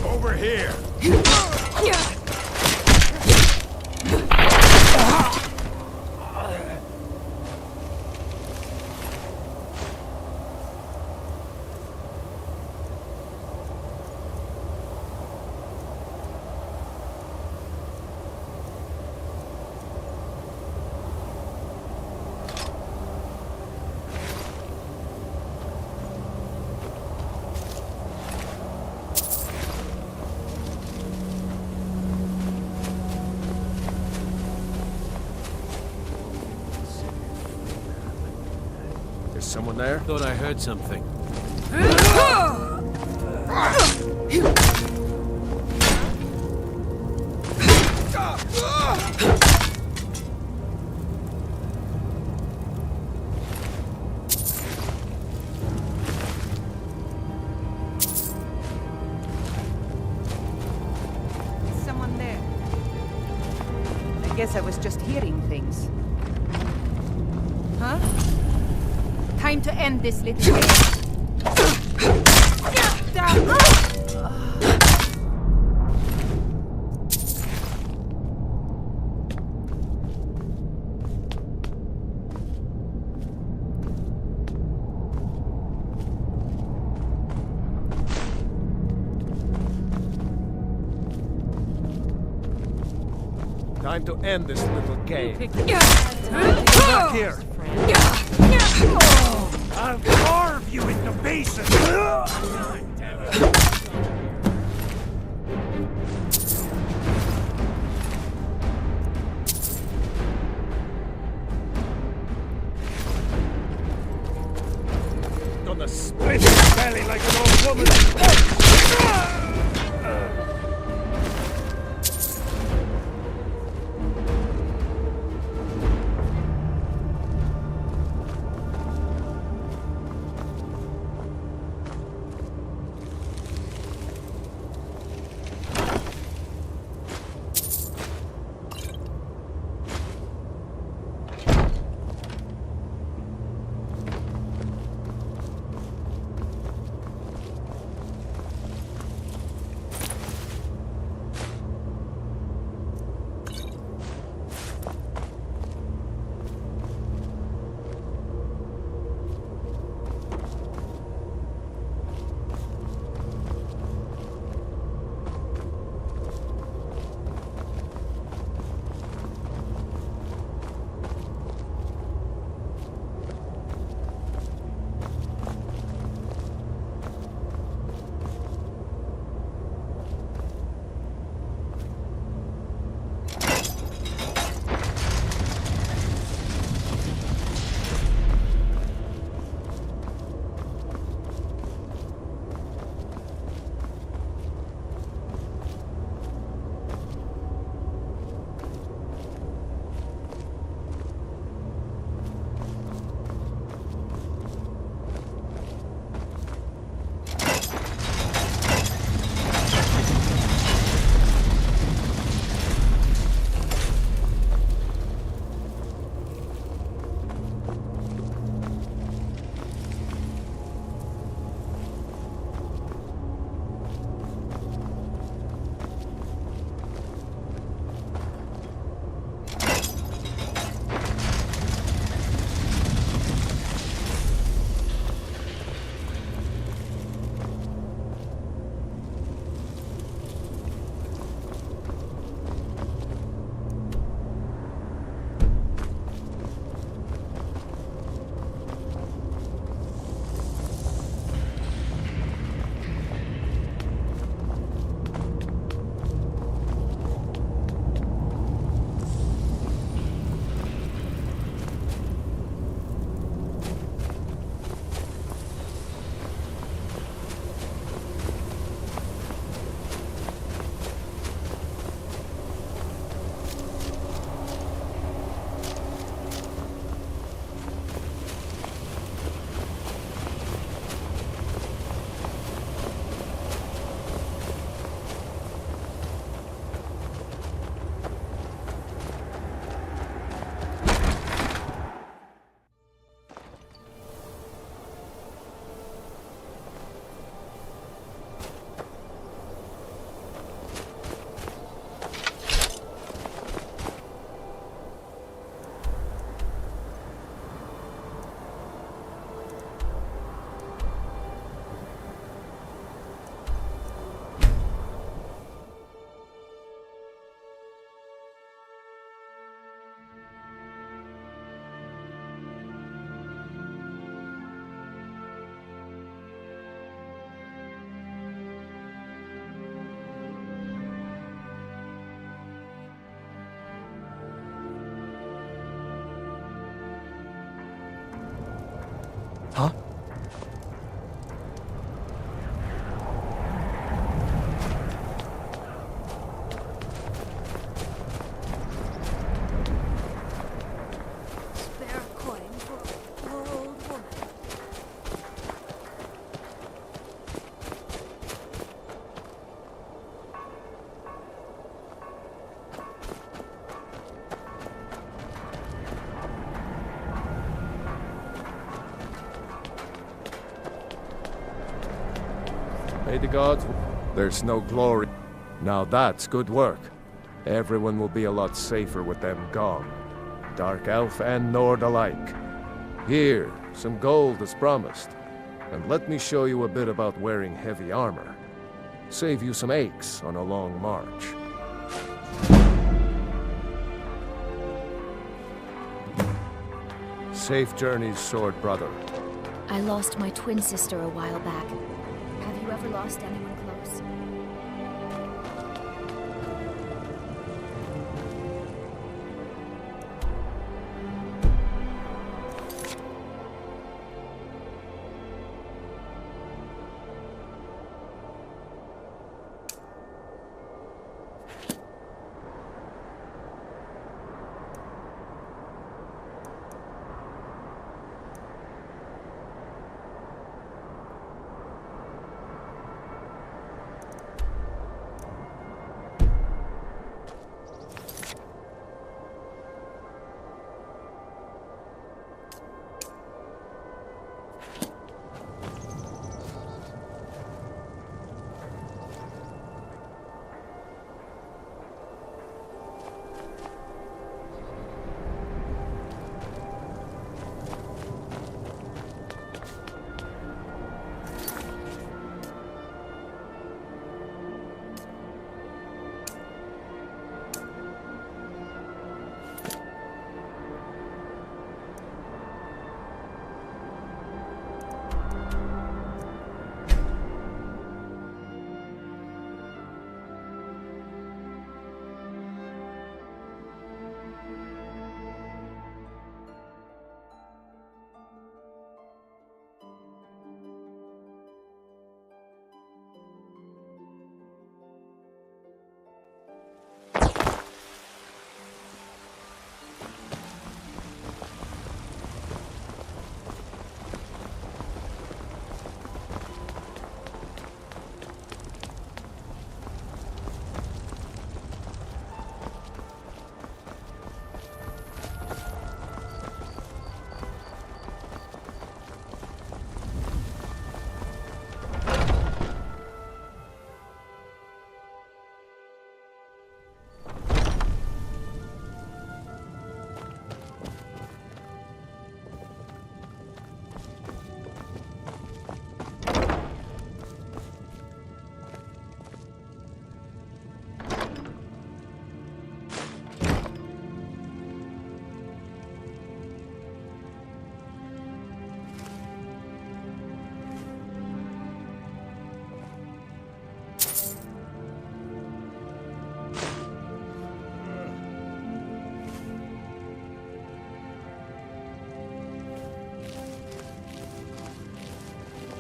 Over here! Someone there? Thought I heard something. Someone there. I guess I was just hearing things. Huh? Time to end this little game. Time to end this little game. Back here! I'll carve you into pieces! Gonna split his belly like an old woman! Huh? Spare a coin for a poor old woman. May the gods... There's no glory. Now that's good work. Everyone will be a lot safer with them gone. Dark Elf and Nord alike. Here, some gold as promised. And let me show you a bit about wearing heavy armor. Save you some aches on a long march. Safe journeys, sword brother. I lost my twin sister a while back. Have you ever lost anyone close?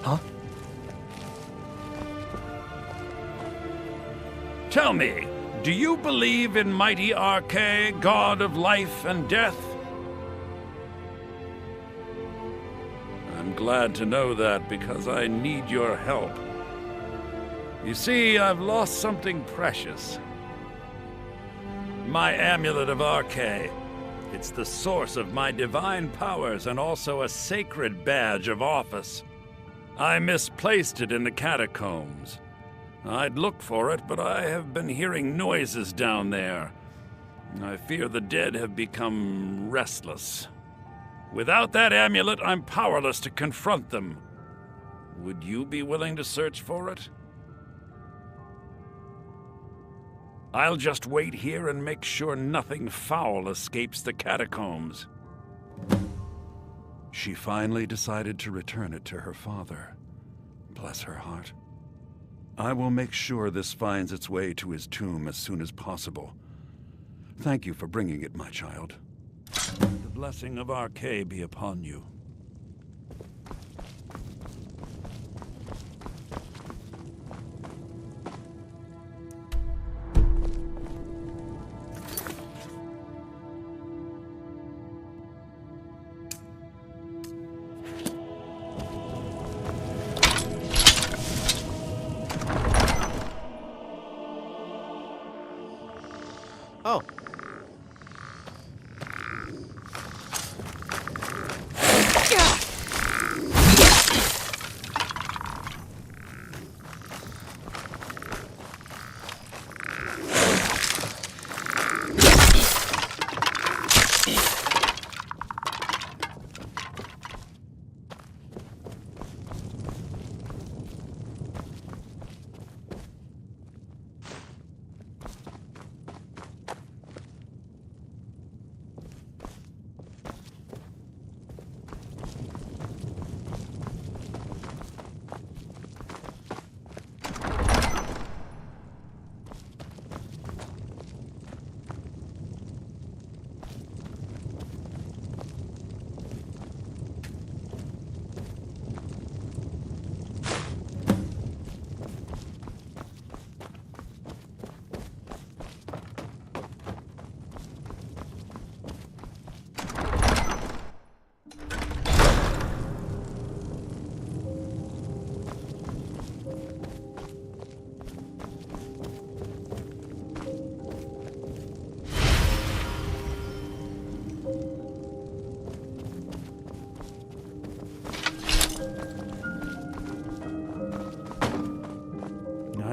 Huh? Tell me, do you believe in mighty Arche, god of life and death? I'm glad to know that because I need your help. You see, I've lost something precious. My amulet of Arche. It's the source of my divine powers and also a sacred badge of office. I misplaced it in the catacombs. I'd look for it, but I have been hearing noises down there. I fear the dead have become restless. Without that amulet, I'm powerless to confront them. Would you be willing to search for it? I'll just wait here and make sure nothing foul escapes the catacombs. She finally decided to return it to her father. Bless her heart. I will make sure this finds its way to his tomb as soon as possible. Thank you for bringing it, my child. The blessing of Arche be upon you. Oh.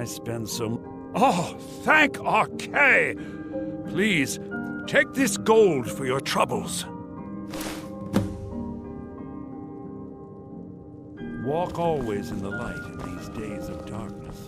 I spend so... Oh, thank Arkay! Please, take this gold for your troubles. Walk always in the light in these days of darkness.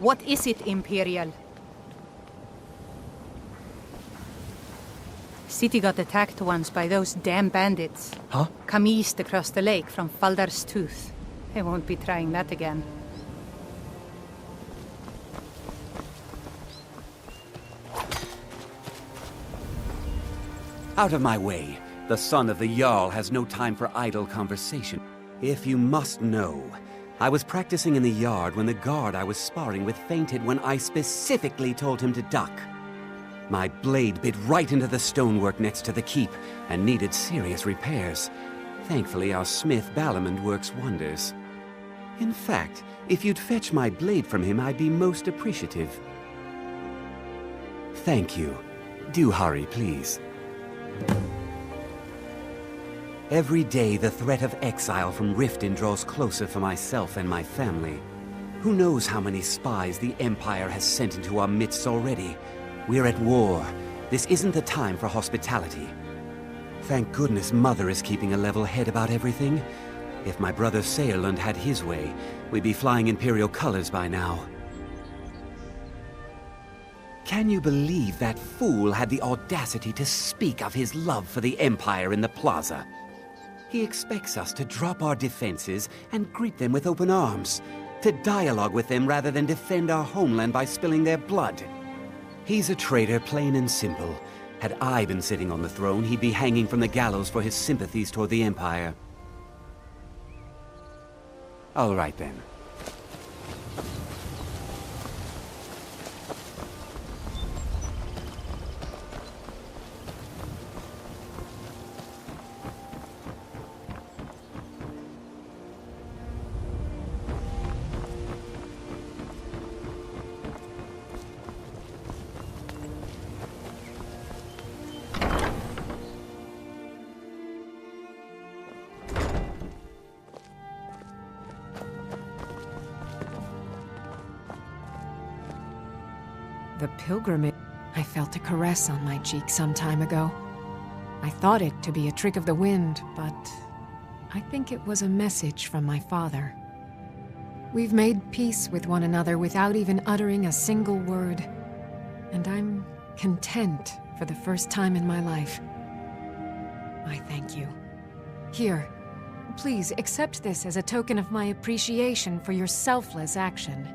What is it, Imperial? City got attacked once by those damn bandits. Huh? Come east across the lake from Faldar's Tooth. They won't be trying that again. Out of my way. The son of the Jarl has no time for idle conversation. If you must know, I was practicing in the yard when the guard I was sparring with fainted when I specifically told him to duck. My blade bit right into the stonework next to the keep and needed serious repairs. Thankfully, our smith Balamund works wonders. In fact, if you'd fetch my blade from him, I'd be most appreciative. Thank you. Do hurry, please. Every day, the threat of exile from Riften draws closer for myself and my family. Who knows how many spies the Empire has sent into our midst already? We're at war. This isn't the time for hospitality. Thank goodness Mother is keeping a level head about everything. If my brother Saerlund had his way, we'd be flying Imperial colors by now. Can you believe that fool had the audacity to speak of his love for the Empire in the plaza? He expects us to drop our defenses and greet them with open arms, to dialogue with them rather than defend our homeland by spilling their blood. He's a traitor, plain and simple. Had I been sitting on the throne, he'd be hanging from the gallows for his sympathies toward the Empire. All right, then. The pilgrimage. I felt a caress on my cheek some time ago. I thought it to be a trick of the wind, but I think it was a message from my father. We've made peace with one another without even uttering a single word, and I'm content for the first time in my life. I thank you. Here, please accept this as a token of my appreciation for your selfless action.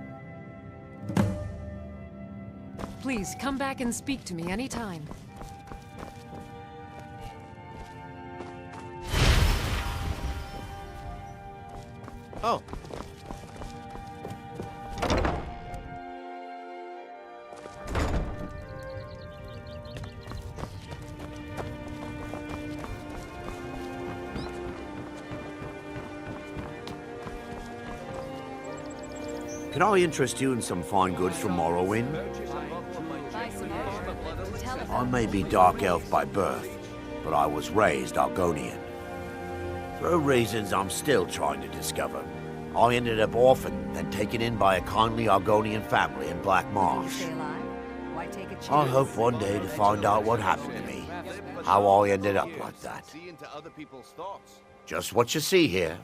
Please come back and speak to me anytime. Oh. Can I interest you in some fine goods from Morrowind? I may be Dark Elf by birth, but I was raised Argonian. For reasons I'm still trying to discover, I ended up orphaned, then taken in by a kindly Argonian family in Black Marsh. I hope one day to find out what happened to me, how I ended up like that. Just what you see here.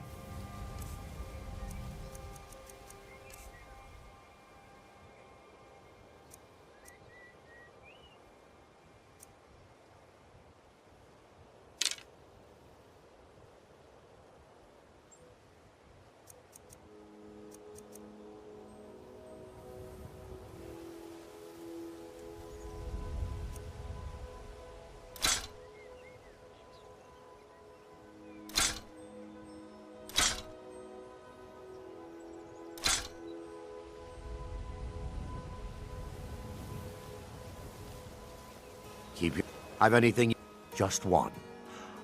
Have anything? Just one.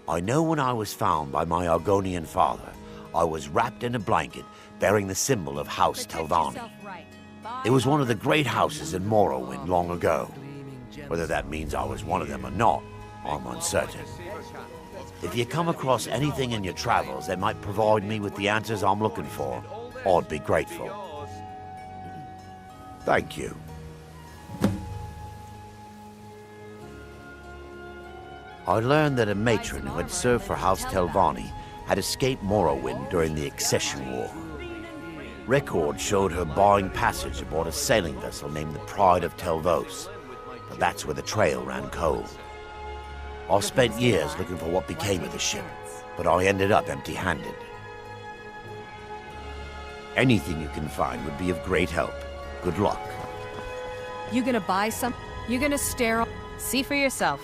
I know when I was found by my Argonian father, I was wrapped in a blanket bearing the symbol of House Telvanni. It was one of the great houses in Morrowind long ago. Whether that means I was one of them or not, I'm uncertain. If you come across anything in your travels that might provide me with the answers I'm looking for, I'd be grateful. Thank you. I learned that a matron who had served for House Telvanni had escaped Morrowind during the Accession War. Records showed her buying passage aboard a sailing vessel named the Pride of Telvos, but that's where the trail ran cold. I spent years looking for what became of the ship, but I ended up empty-handed. Anything you can find would be of great help. Good luck. You gonna buy some? You gonna stare? See for yourself.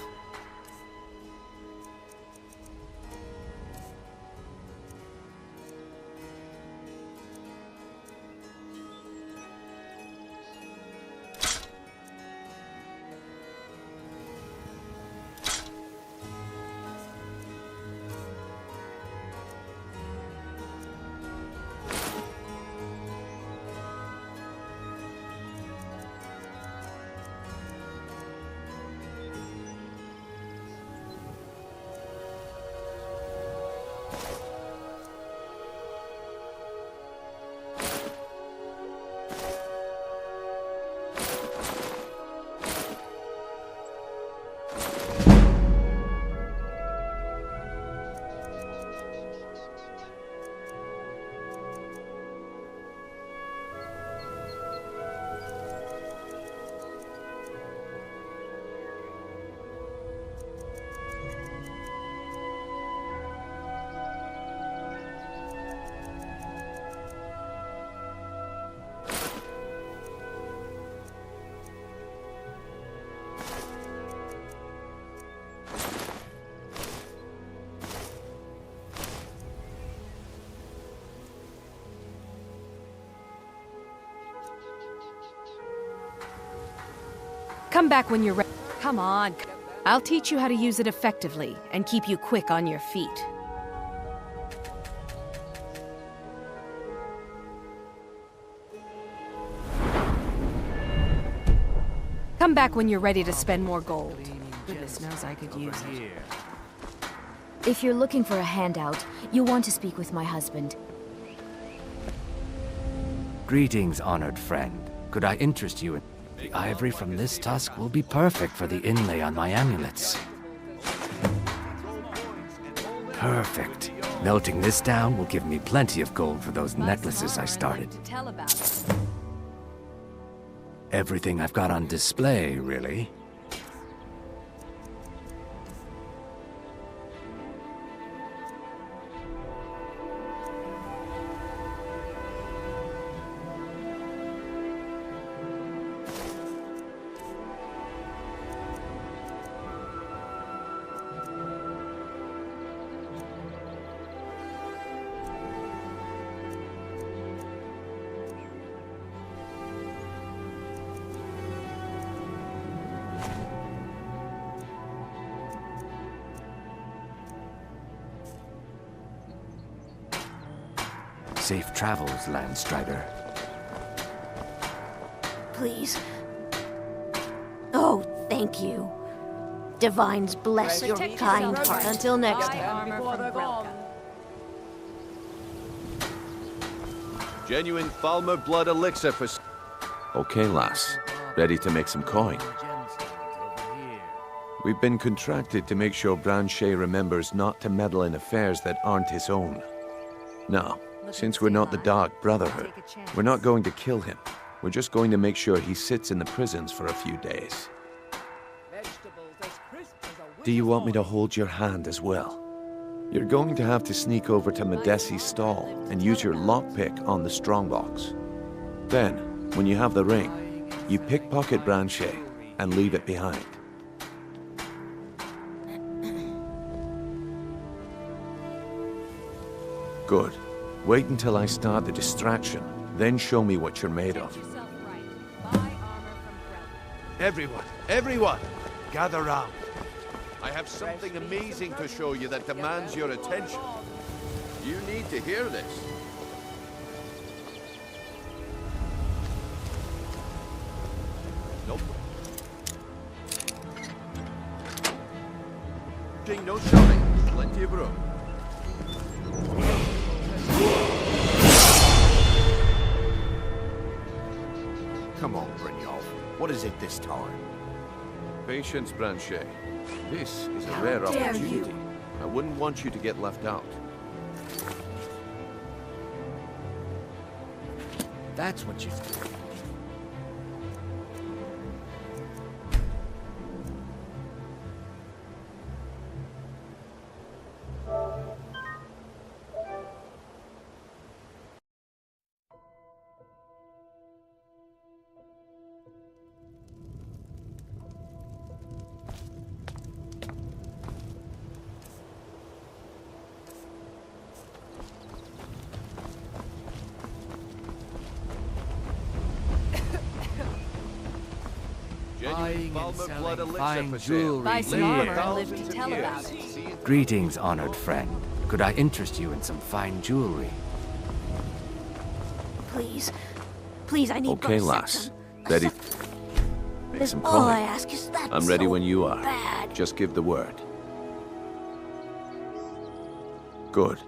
Come back when you're ready. Come on. I'll teach you how to use it effectively and keep you quick on your feet. Come back when you're ready to spend more gold. Goodness knows I could use it. If you're looking for a handout, you'll want to speak with my husband. Greetings, honored friend. Could I interest you in... The ivory from this tusk will be perfect for the inlay on my amulets. Perfect. Melting this down will give me plenty of gold for those necklaces I started. Everything I've got on display, really. Safe travels, Landstrider. Please. Oh, thank you. Divines bless your kind heart. Until next time. Genuine Falmer blood elixir for... Okay, lass. Ready to make some coin. We've been contracted to make sure Branche remembers not to meddle in affairs that aren't his own. Now, since we're not the Dark Brotherhood, we're not going to kill him. We're just going to make sure he sits in the prisons for a few days. Do you want me to hold your hand as well? You're going to have to sneak over to Madesi's stall and use your lockpick on the strongbox. Then, when you have the ring, you pickpocket Branche and leave it behind. Good. Wait until I start the distraction, then show me what you're made of. Everyone, gather round. I have something amazing to show you that demands your attention. You need to hear this. Nope. No shouting, plenty of room. Come on, Brynjolf. What is it this time? Patience, Branche. This is a rare opportunity. I wouldn't want you to get left out. That's what you do. Buying and selling fine jewelry. Buy some armor and live to tell about it. Greetings, honored friend. Could I interest you in some fine jewelry? Please. Please, I need Okay, lass. Ready? Make some coin. All I ask is that. I'm ready so when you are. Bad. Just give the word. Good.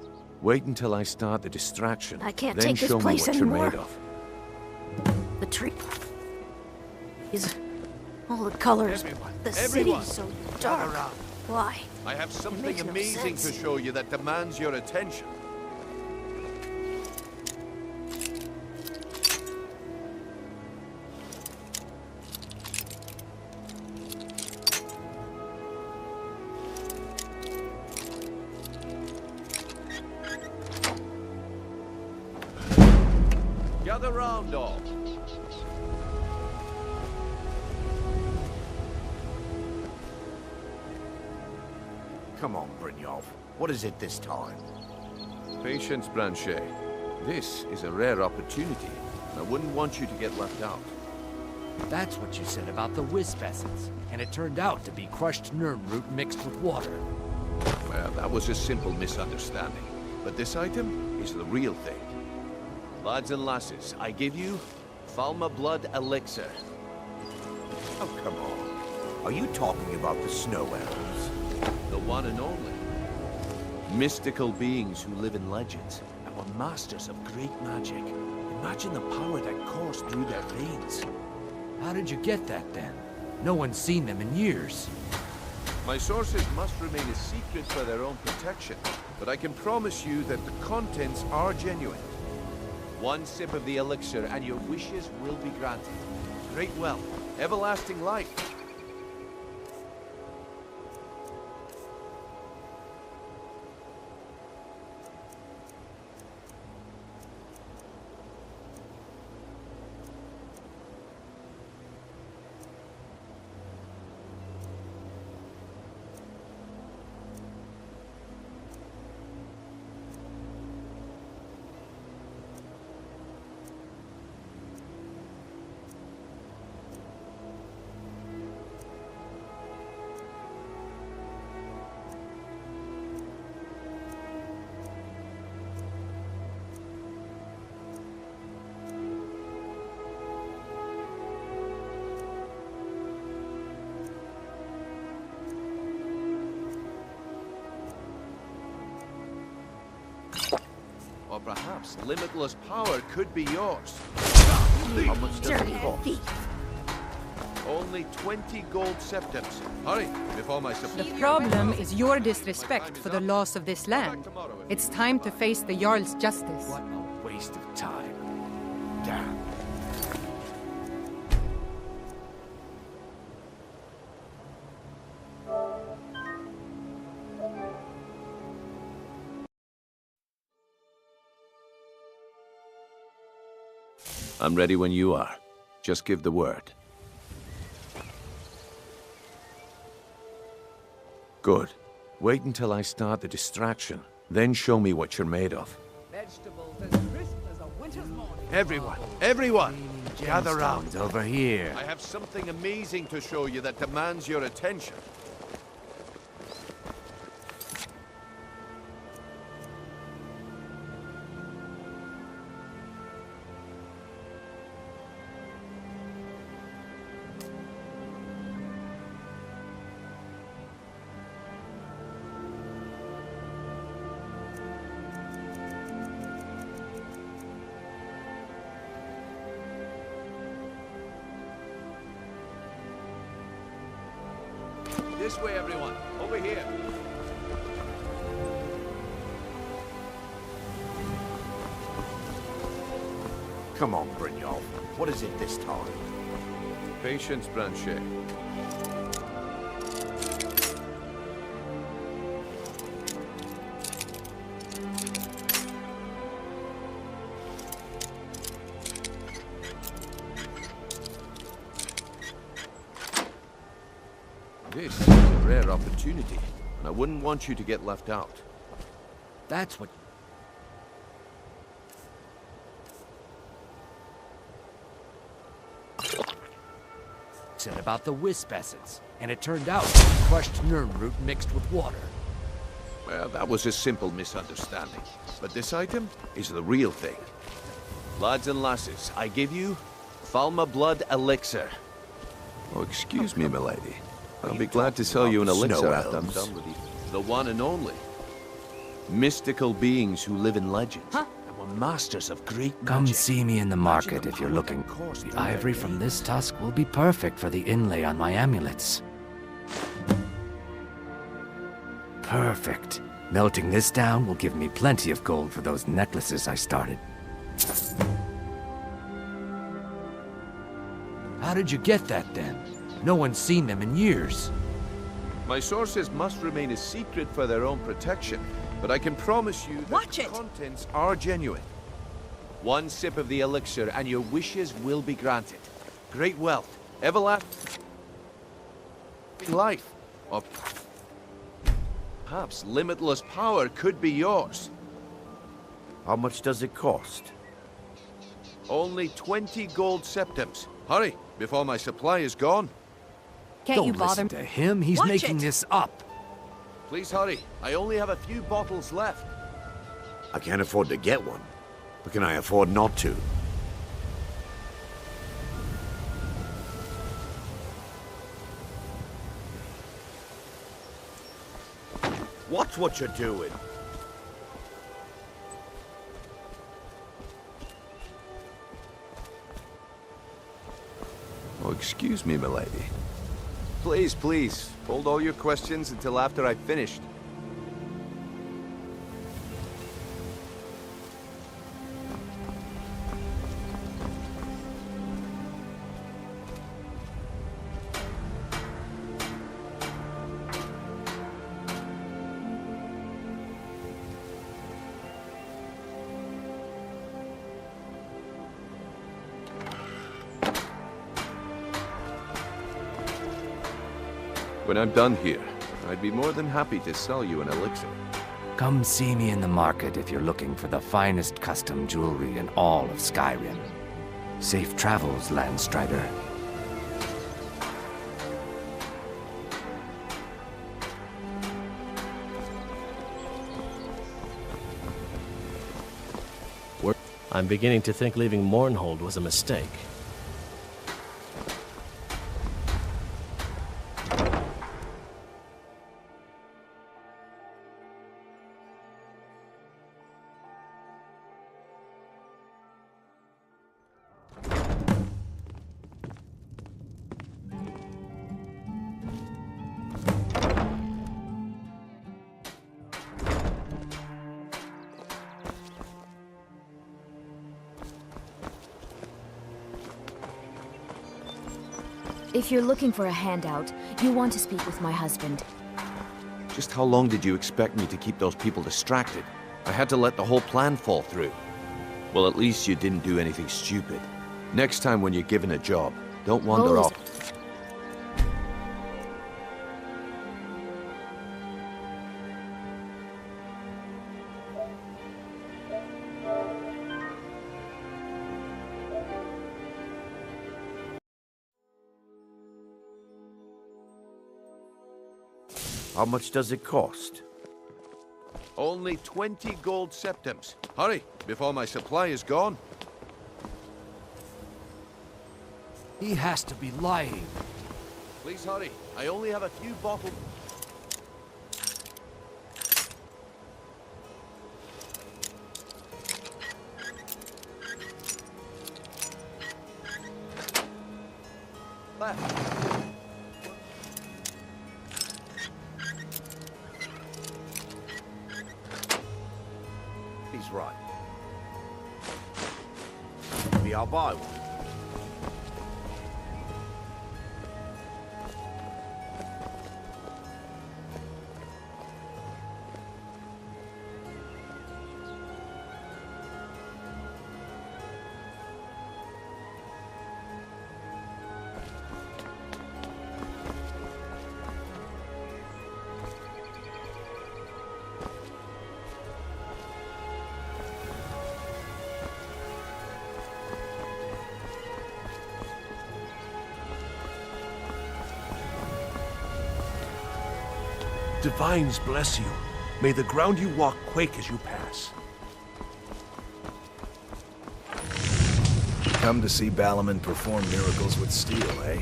Wait until I start the distraction. I can't then take this show me place what anymore. you're made of. The tree. Is all the colors. The city's so dark. Why? I have something makes no amazing sense. to show you that demands your attention. Gather round, all. Come on, Brynjolf. What is it this time? Patience, Branche. This is a rare opportunity. I wouldn't want you to get left out. That's what you said about the wisp essence, and it turned out to be crushed nirn root mixed with water. Well, that was a simple misunderstanding. But this item is the real thing. Lads and lasses, I give you Falmer blood elixir. Oh, come on. Are you talking about the snow elves? The one and only. Mystical beings who live in legends and were masters of great magic. Imagine the power that coursed through their veins. How did you get that then? No one's seen them in years. My sources must remain a secret for their own protection, but I can promise you that the contents are genuine. One sip of the elixir and your wishes will be granted. Great wealth, everlasting life. Or perhaps limitless power could be yours. How much does it cost? Only 20 gold septims. Hurry, before my supply. The problem is your disrespect for the laws of this land. It's time to face the Jarl's justice. What a waste of time. Damn. I'm ready when you are. Just give the word. Good. Wait until I start the distraction. Then show me what you're made of. Vegetables as crisp as a winter's morning. Everyone, gather round. Over here. I have something amazing to show you that demands your attention. This way, everyone. Over here. Come on, Brynjolf. What is it this time? Patience, Branchet. This is a rare opportunity, and I wouldn't want you to get left out. That's what... said about the wisp essence, and it turned out crushed Nirnroot mixed with water. Well, that was a simple misunderstanding. But this item is the real thing. Lads and lasses, I give you Falma Blood Elixir. Oh, excuse me, milady. I'll be glad to sell you an elixir after I'm done with you. The one and only. Mystical beings who live in legends. Huh? And were masters of great magic. Come see me in the market if you're looking. The ivory from this tusk will be perfect for the inlay on my amulets. Perfect. Melting this down will give me plenty of gold for those necklaces I started. How did you get that then? No one's seen them in years. My sources must remain a secret for their own protection, but I can promise you that the contents are genuine. One sip of the elixir and your wishes will be granted. Great wealth, everlasting life, or perhaps limitless power could be yours. How much does it cost? Only 20 gold septims. Hurry, before my supply is gone. Don't listen to him. He's making this up. Please hurry. I only have a few bottles left. I can't afford to get one, but can I afford not to? Watch what you're doing. Oh, Excuse me, milady. Please, please, hold all your questions until after I've finished. When I'm done here, I'd be more than happy to sell you an elixir. Come see me in the market if you're looking for the finest custom jewelry in all of Skyrim. Safe travels, Landstrider. I'm beginning to think leaving Mournhold was a mistake. If you're looking for a handout, you want to speak with my husband. Just how long did you expect me to keep those people distracted? I had to let the whole plan fall through. Well, at least you didn't do anything stupid. Next time when you're given a job, don't wander off. How much does it cost? Only 20 gold septims. Hurry, before my supply is gone. He has to be lying. Please hurry. I only have a few bottles. Left. He's right. Maybe I'll buy one. Divines bless you. May the ground you walk quake as you pass. Come to see Balaman perform miracles with steel, eh?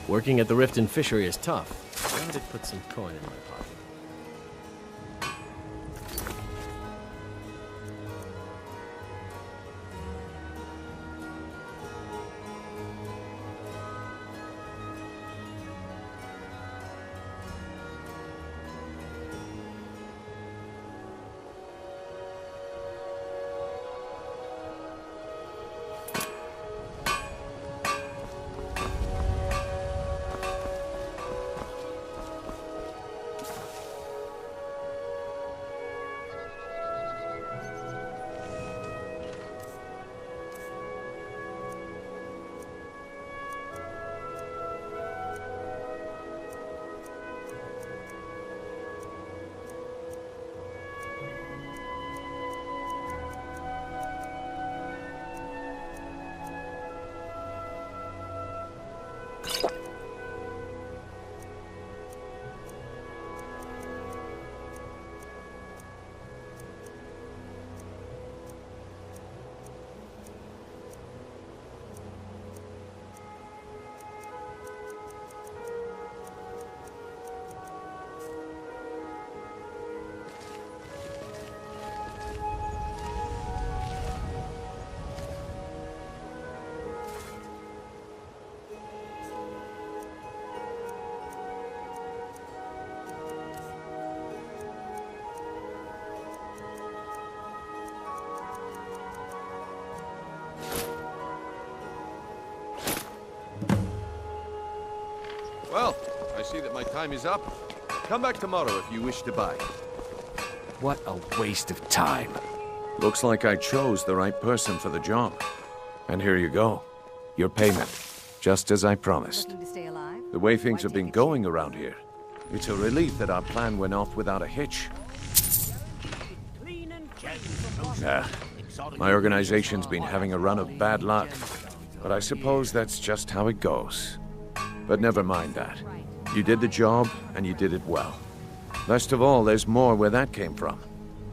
Working at the Riften Fishery is tough. I did put some coin in my pocket. Well, I see that my time is up. Come back tomorrow if you wish to buy. What a waste of time. Looks like I chose the right person for the job. And here you go. Your payment. Just as I promised. Looking to stay alive? The way things have been going around here, it's a relief that our plan went off without a hitch. My organization's been having a run of bad luck. But I suppose that's just how it goes. But never mind that. You did the job, and you did it well. Best of all, there's more where that came from.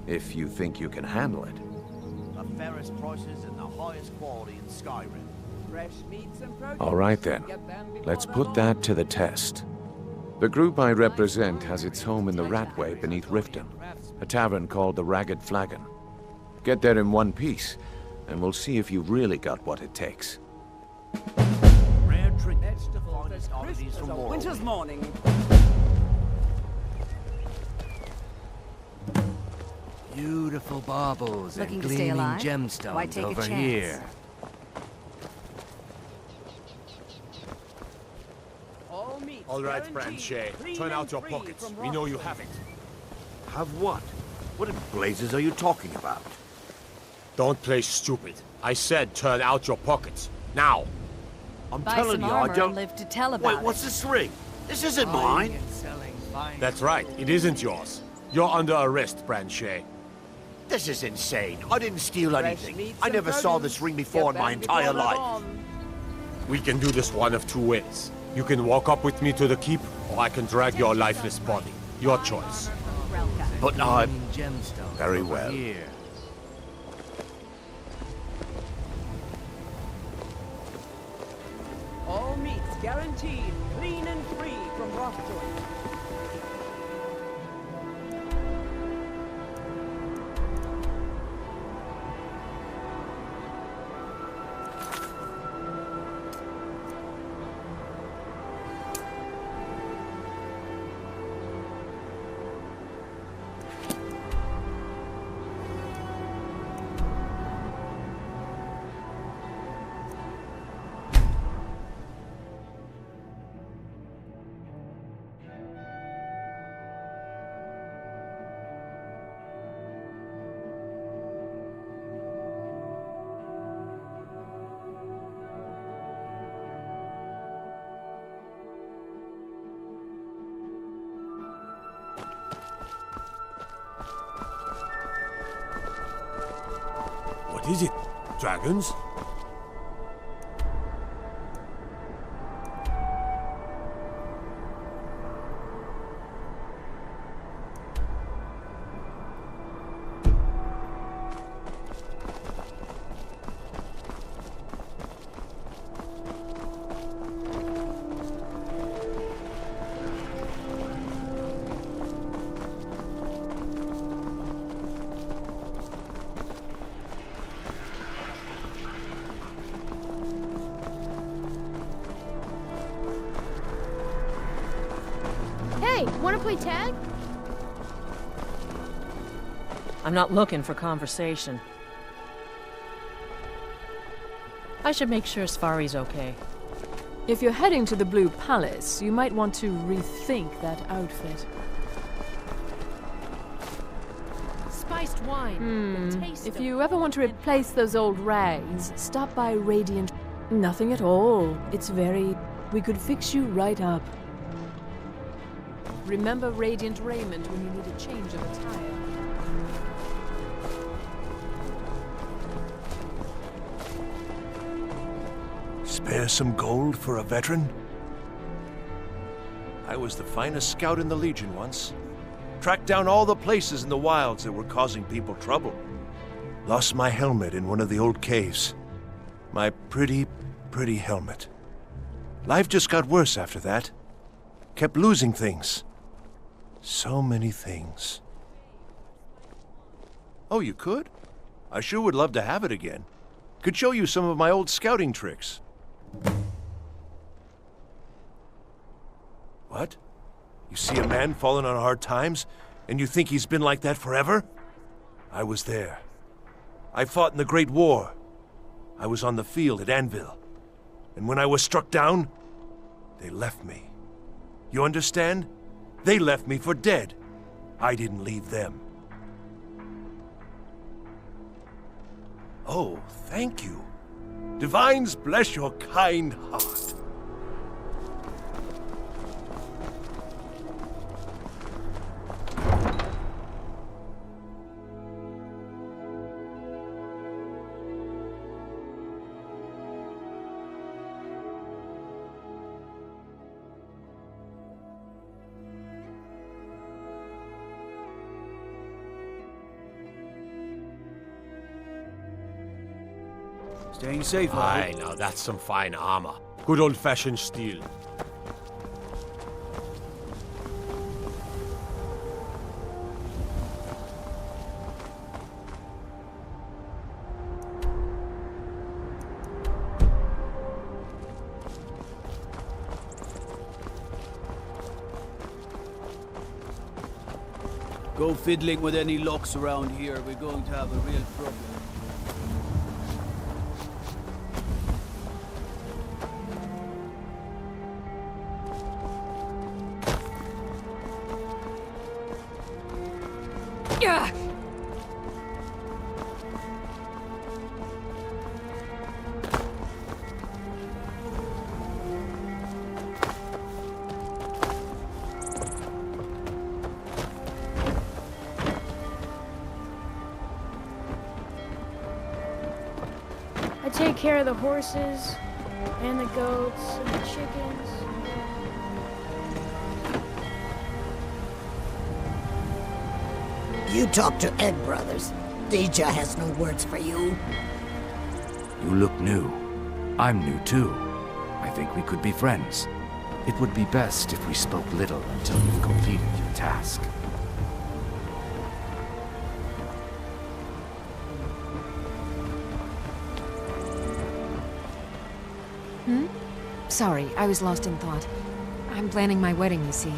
If you think you can handle it. The fairest prices and the highest quality in Skyrim. Fresh meats and produce. All right then. Let's put that to the test. The group I represent has its home in the Ratway beneath Riften, a tavern called the Ragged Flagon. Get there in one piece, and we'll see if you've really got what it takes. Rare trinkets, the finest oddities from Morrowind. Winter's morning. Beautiful baubles Looking and to stay gleaming alive? Why gemstones take a over chance? here. All right, Branchet. Turn out your pockets. We know you have it. Have what? What in blazes are you talking about? Don't play stupid. I said turn out your pockets. Now! I'm Buy telling some you, I armor don't... and live to tell about Wait, what's it. this ring? This isn't mine! That's right. It isn't yours. You're under arrest, Branchet. This is insane. I didn't steal anything. I never saw this ring before in my entire life. We can do this one of two ways. You can walk up with me to the keep, or I can drag your lifeless body. Your choice. But no, I'm... Gemstones Very over well. Here. All meats guaranteed, clean and free from rockjoy. What is it? Dragons? Hey, wanna play tag? I'm not looking for conversation. I should make sure Sfari's okay. If you're heading to the Blue Palace, you might want to rethink that outfit. Spiced wine. If you ever want to replace those old rags, stop by Radiant. Nothing at all. It's very... We could fix you right up. Remember Radiant raiment when you need a change of attire. Spare some gold for a veteran? I was the finest scout in the Legion once. Tracked down all the places in the wilds that were causing people trouble. Lost my helmet in one of the old caves. My pretty helmet. Life just got worse after that. Kept losing things. So many things. Oh, you could? I sure would love to have it again. Could show you some of my old scouting tricks. What? You see a man falling on hard times, and you think he's been like that forever? I was there. I fought in the Great War. I was on the field at Anvil. And when I was struck down, they left me. You understand? They left me for dead. I didn't leave them. Oh, thank you. Divines bless your kind heart. Staying safe, Aye, now that's some fine armor. Good old-fashioned steel. Go fiddling with any locks around here. We're going to have a real problem. Yeah. I take care of the horses, and the goats, and the chickens. You talk to Ed Brothers. Deja has no words for you. You look new. I'm new too. I think we could be friends. It would be best if we spoke little until you've completed your task. Sorry, I was lost in thought. I'm planning my wedding, you see.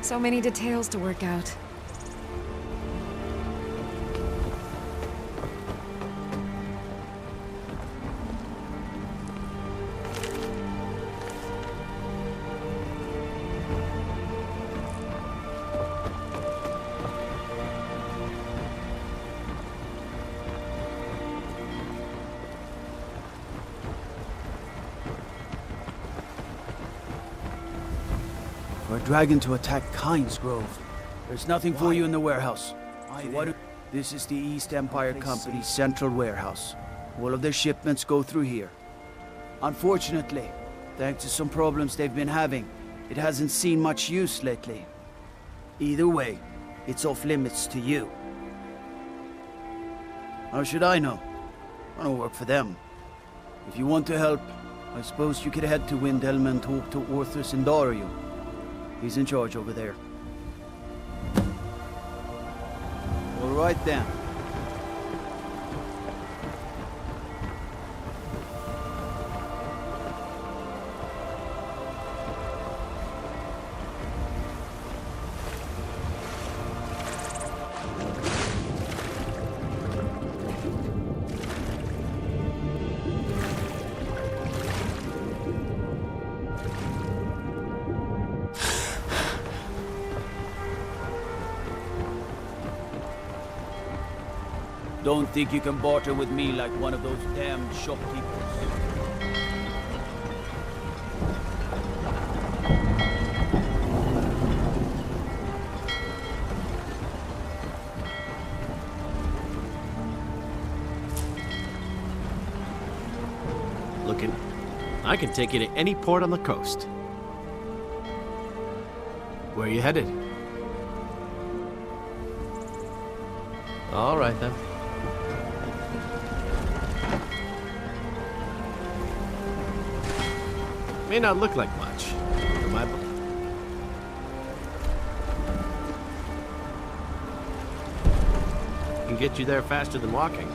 So many details to work out. For a dragon to attack Kyne's Grove, there's nothing for you in the warehouse. This is the East Empire Company's central warehouse. All of their shipments go through here. Unfortunately, thanks to some problems they've been having, it hasn't seen much use lately. Either way, it's off limits to you. How should I know? I don't work for them. If you want to help, I suppose you could head to Windhelm and talk to Orthus and Dario. He's in charge over there. All right then. Don't think you can barter with me like one of those damned shopkeepers. Looking, I can take you to any port on the coast. Where are you headed? All right then. May not look like much, for my book. Can get you there faster than walking.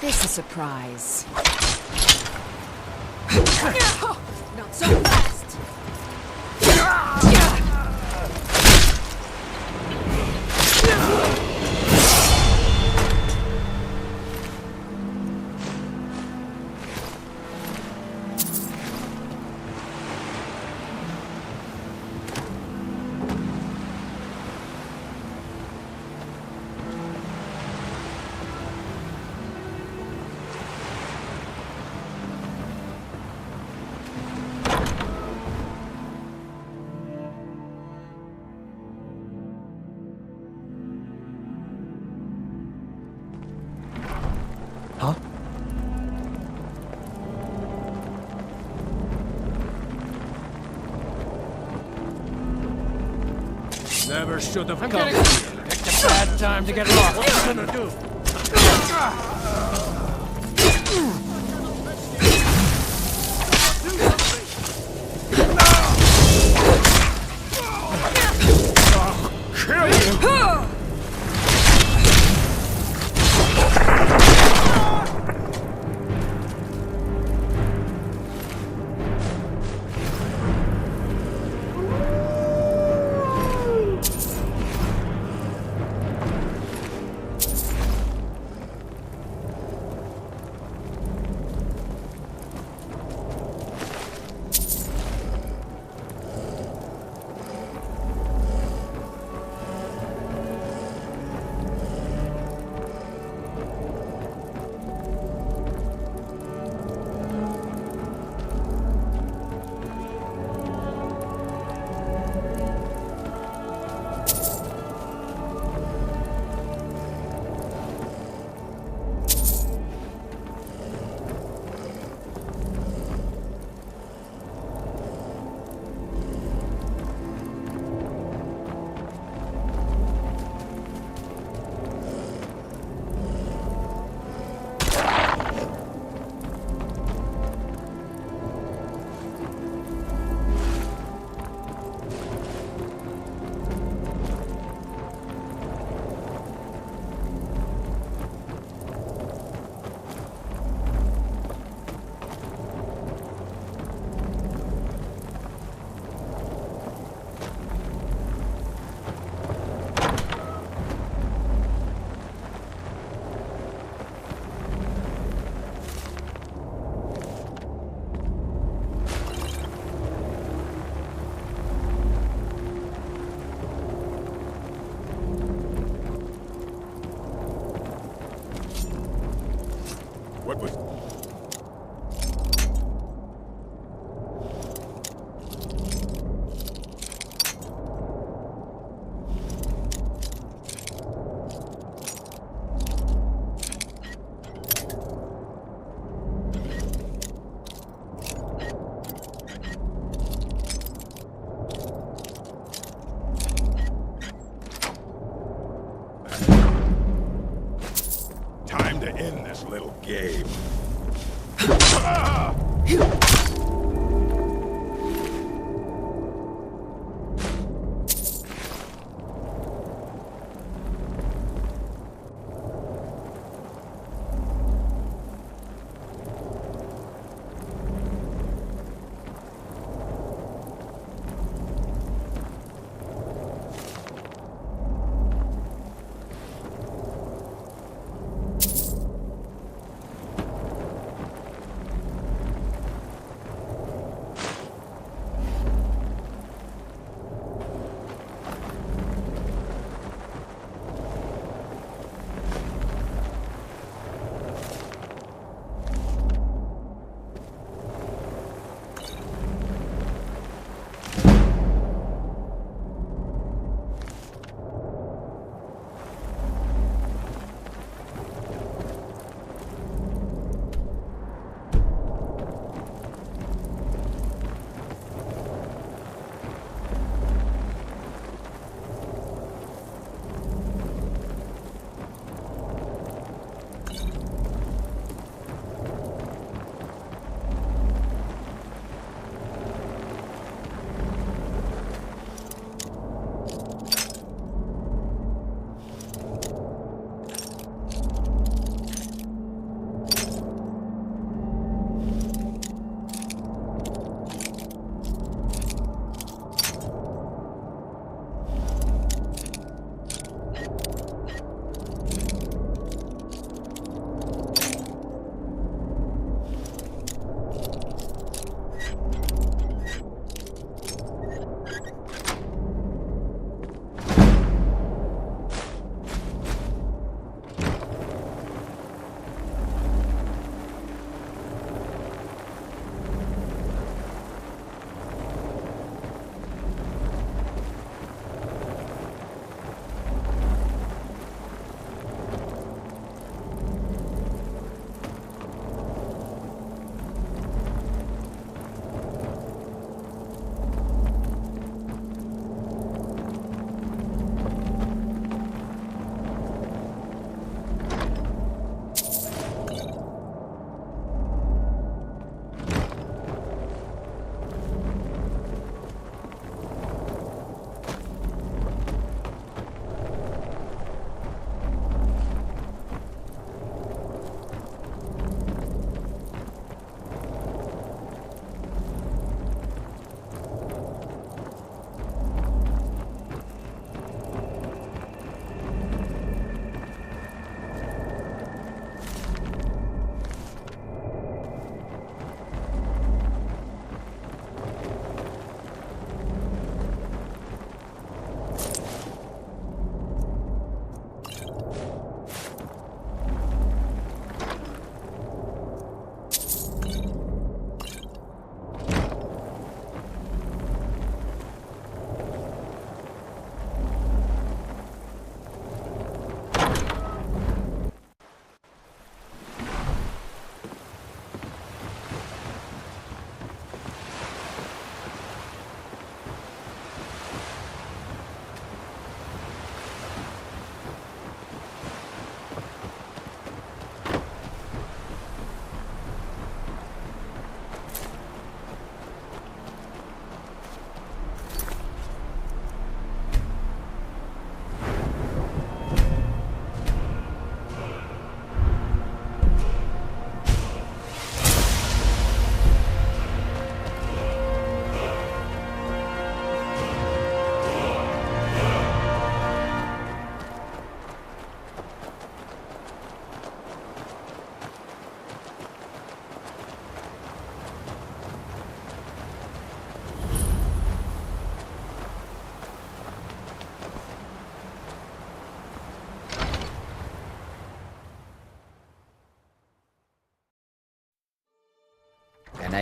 this a surprise. Not so fast! Huh? Never should have come. Picked a bad time to get lost. What are you gonna do? Kill you! What was... Time to end this little game.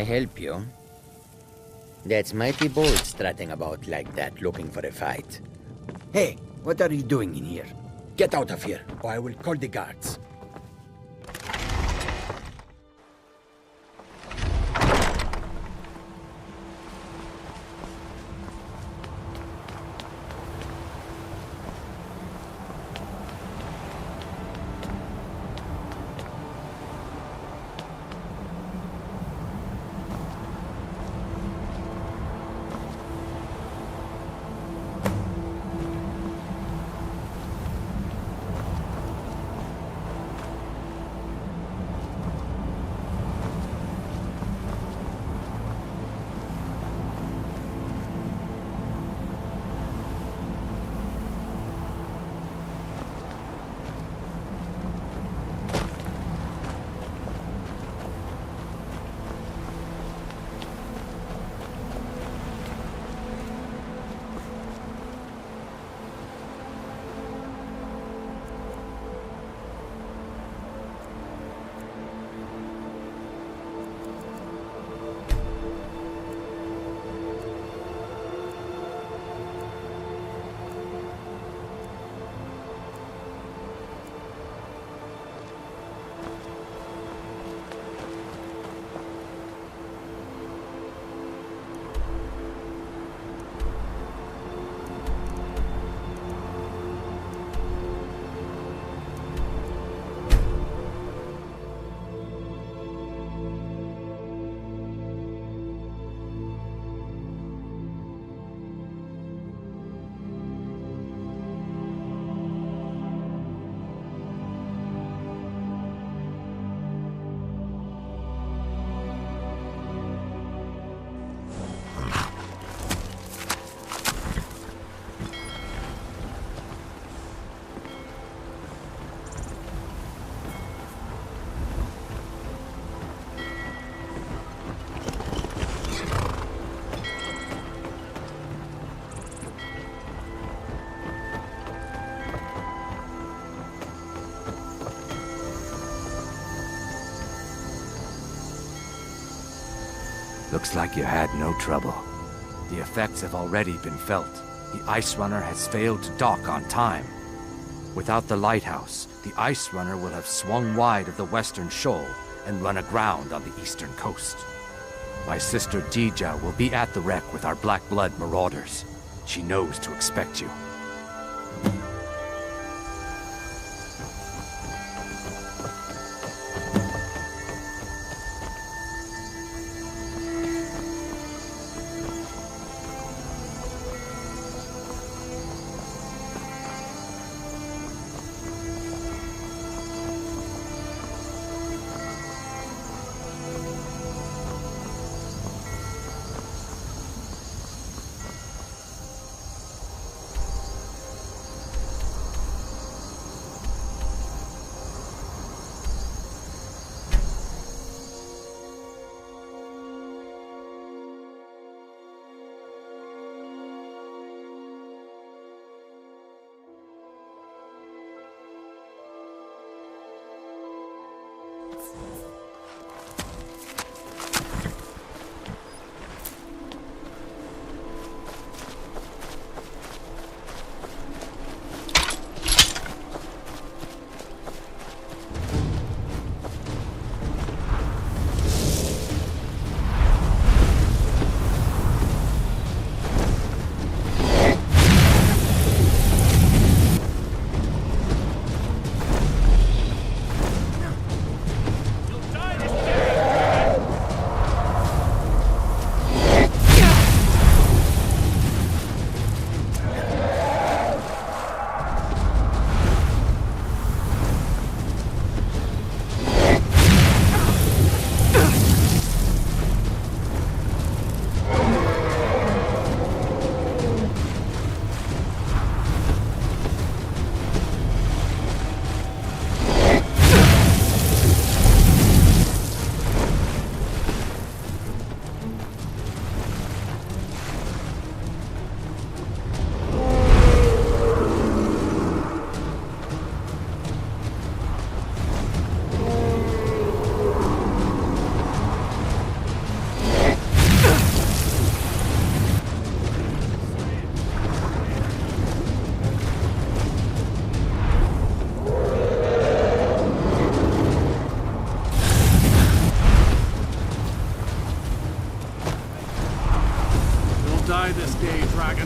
I help you? That's mighty bold strutting about like that, looking for a fight. Hey, what are you doing in here? Get out of here, or I will call the guards. Looks like you had no trouble. The effects have already been felt. The Ice Runner has failed to dock on time. Without the lighthouse, the Ice Runner will have swung wide of the western shoal and run aground on the eastern coast. My sister Dija will be at the wreck with our Black Blood marauders. She knows to expect you. die this day, dragon.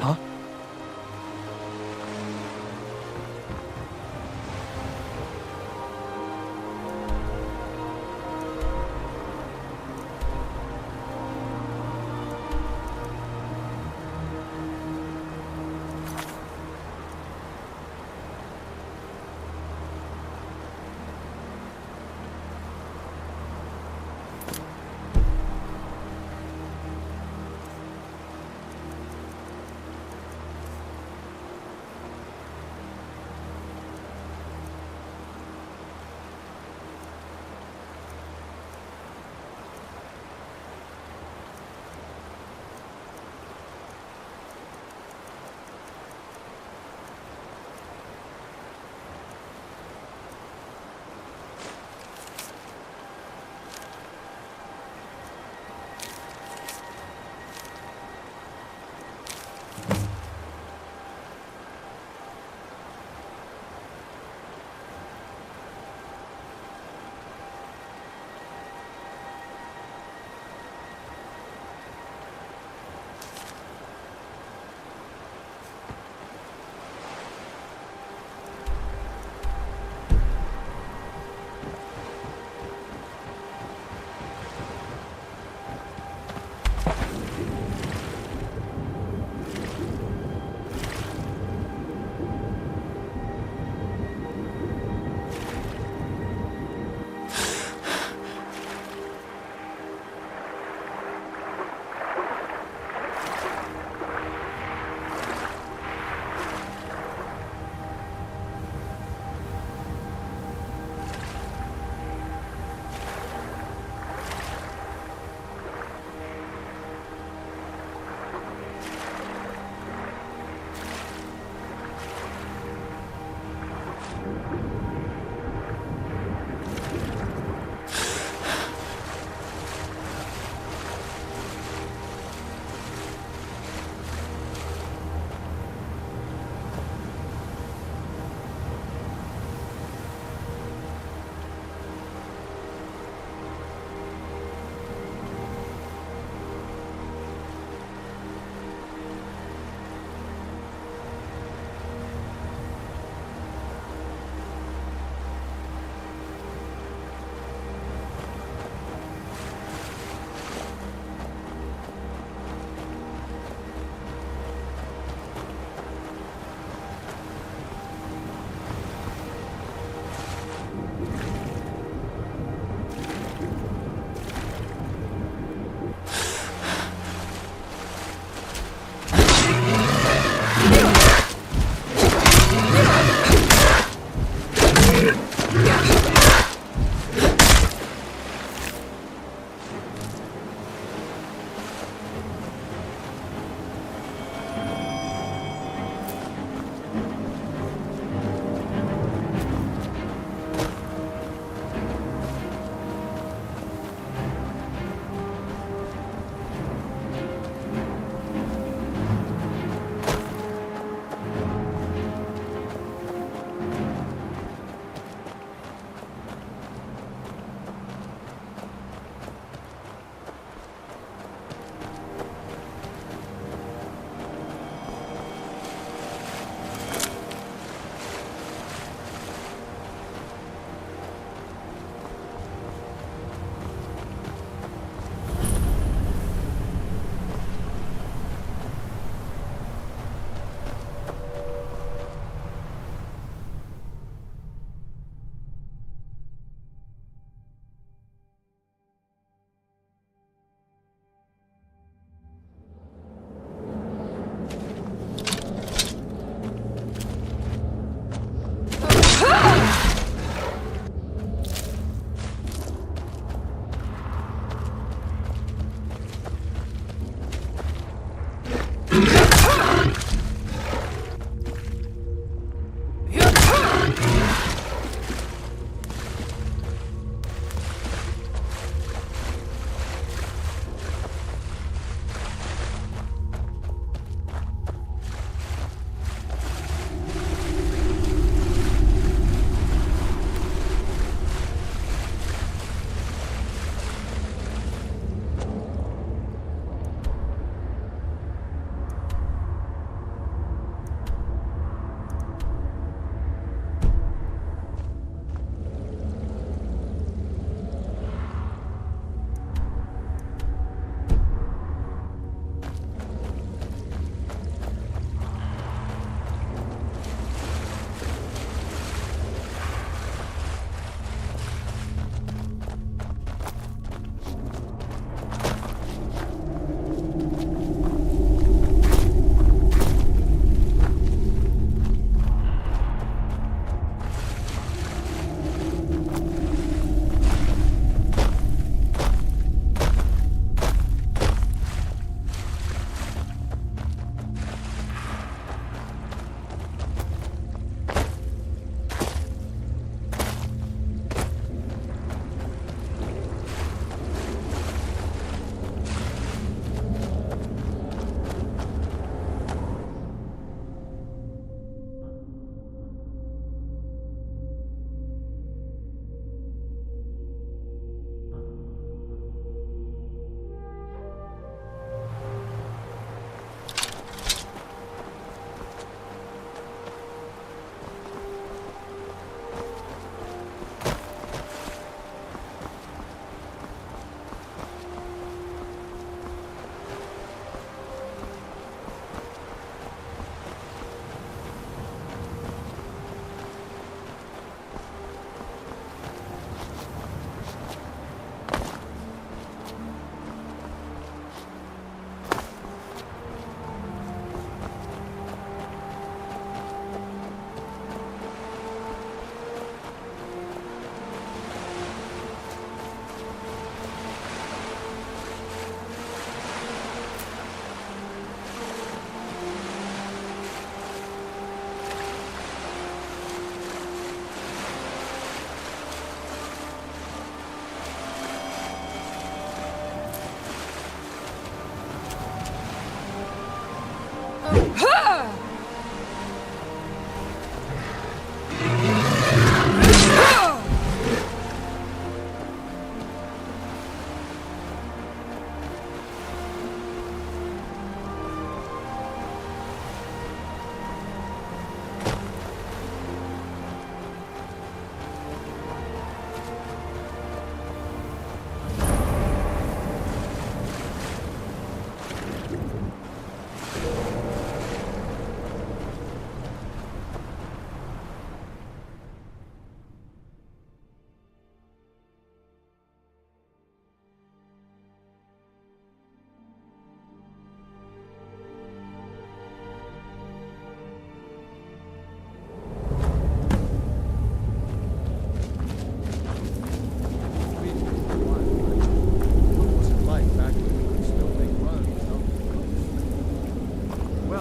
Huh?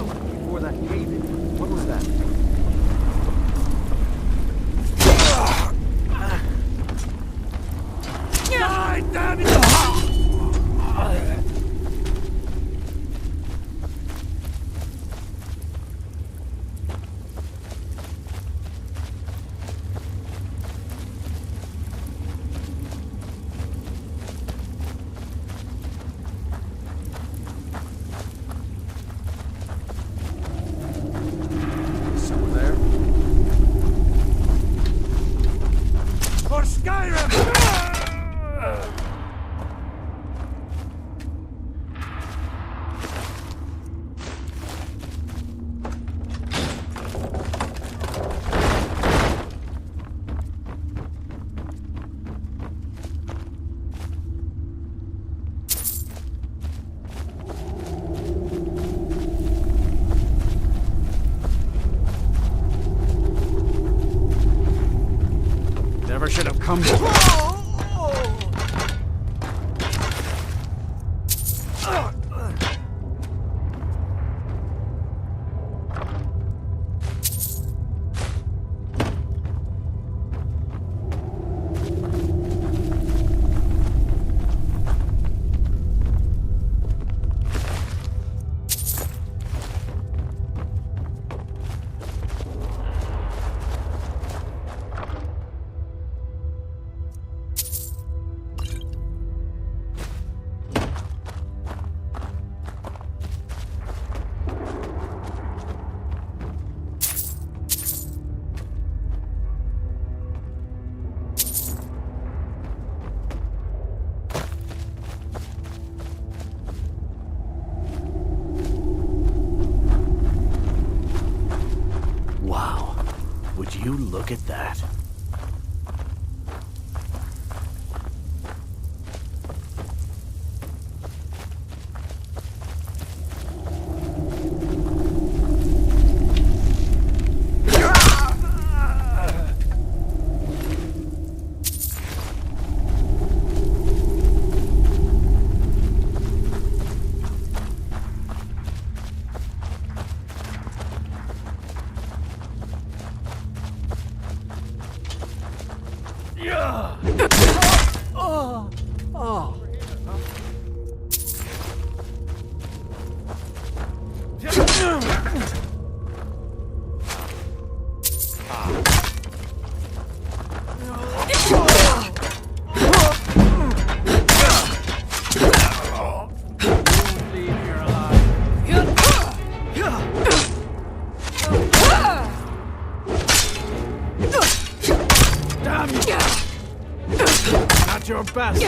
well, before that cave in. What was that? Die, damn it! Someone there? For Skyrim! Never should have come. Wow. Would you look at that? Not your best.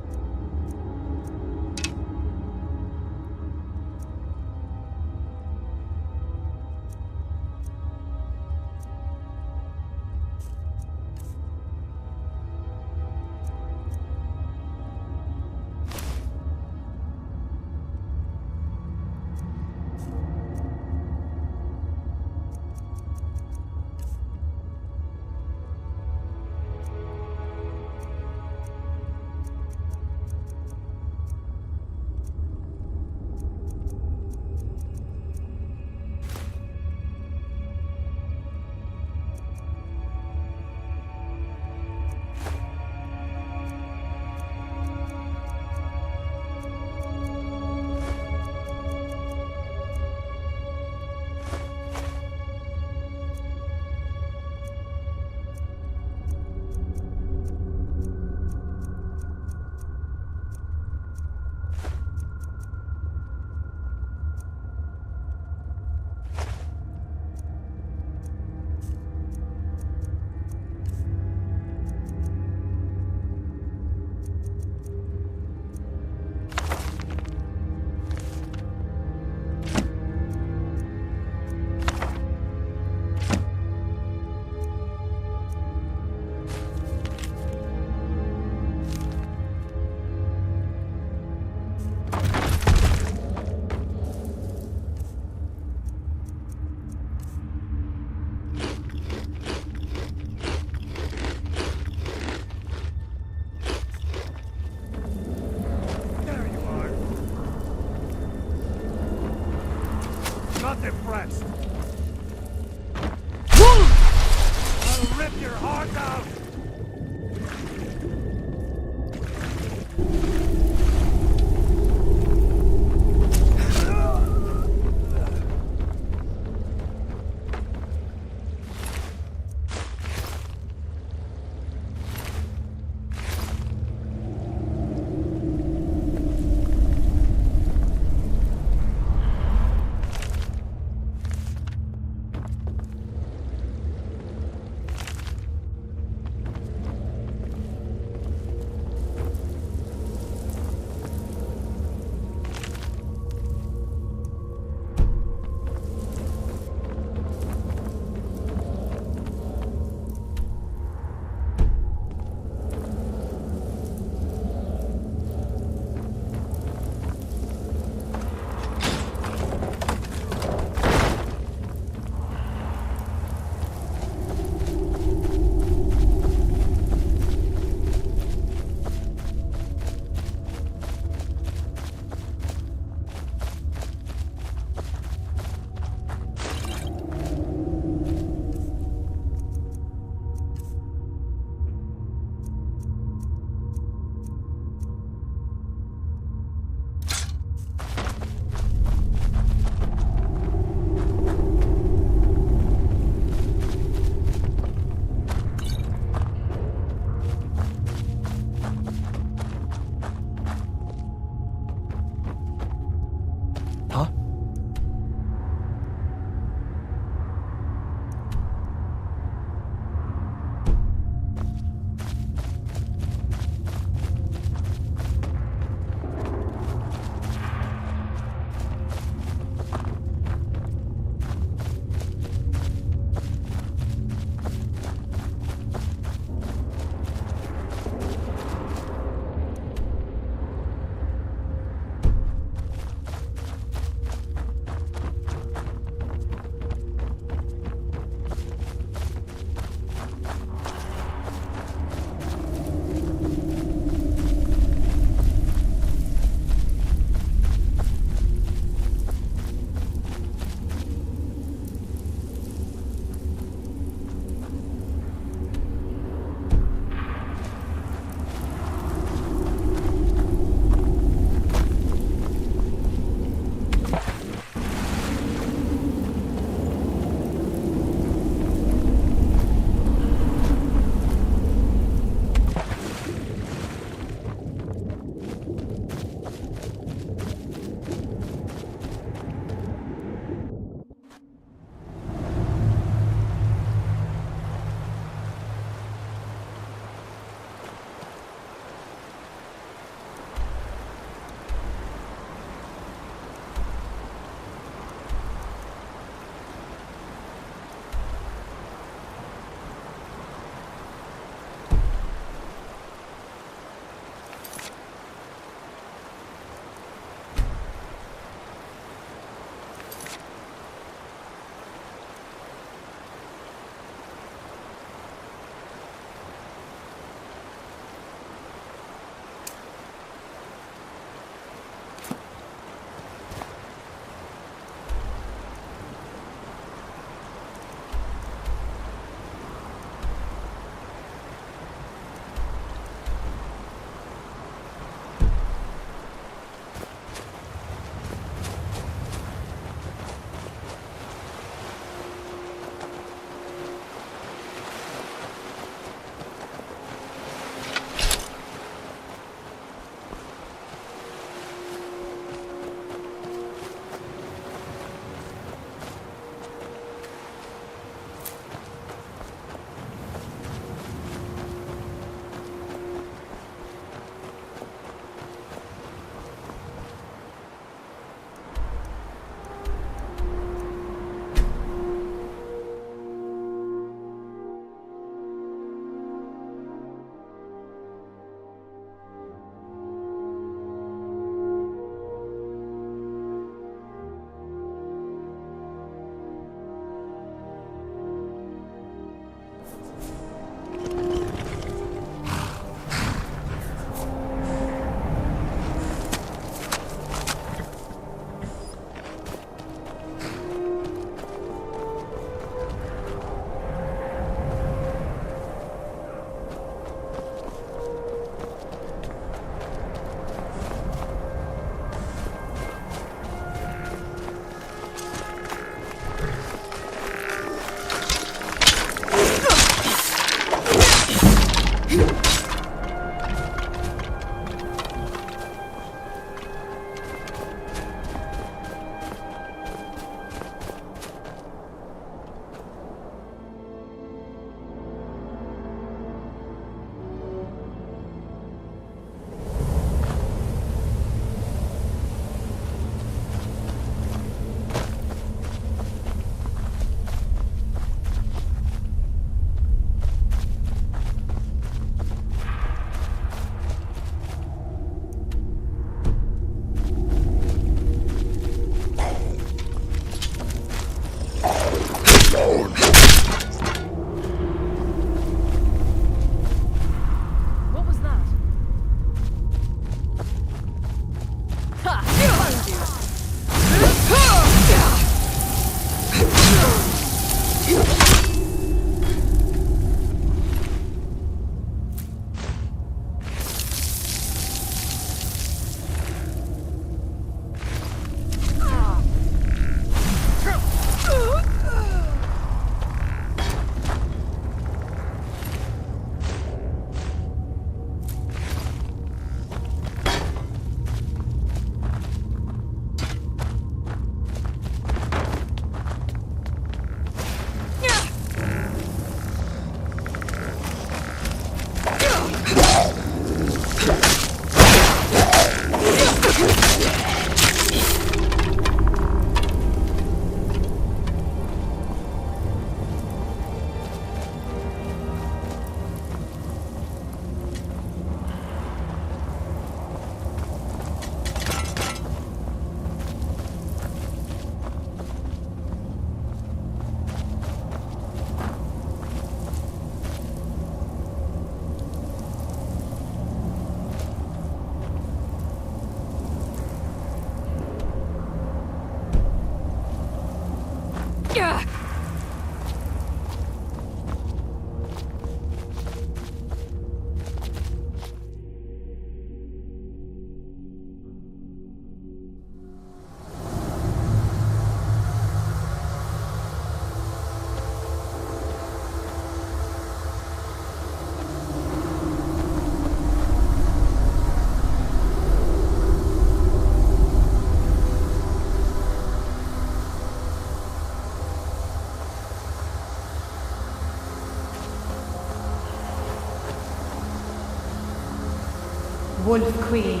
Wolf Queen,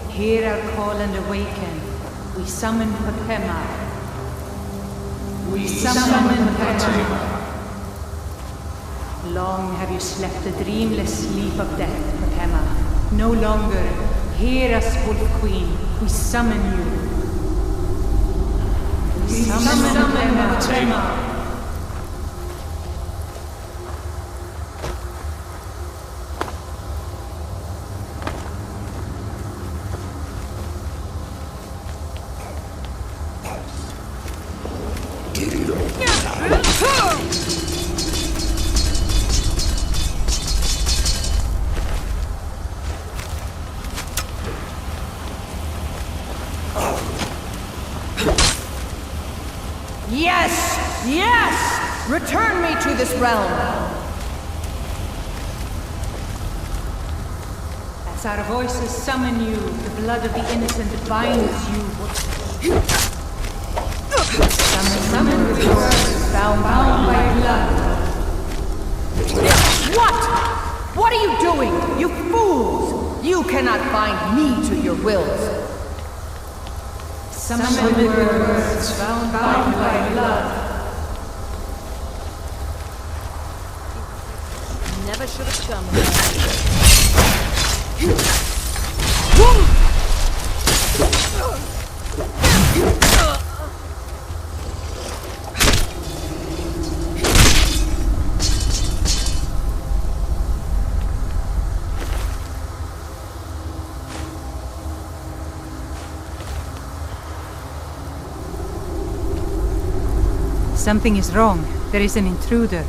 hear our call and awaken. We summon Pepema. We summon Pepema. Long have you slept the dreamless sleep of death, Pepema. No longer. Hear us, Wolf Queen. We summon you. We summon Pepema. Yes! Yes! Return me to this realm! As our voices summon you, the blood of the innocent binds you. Summon with words, bound by blood. What? What are you doing? You fools! You cannot bind me to your wills. Summon with words, bound by blood. Never should have come. Something is wrong. There is an intruder.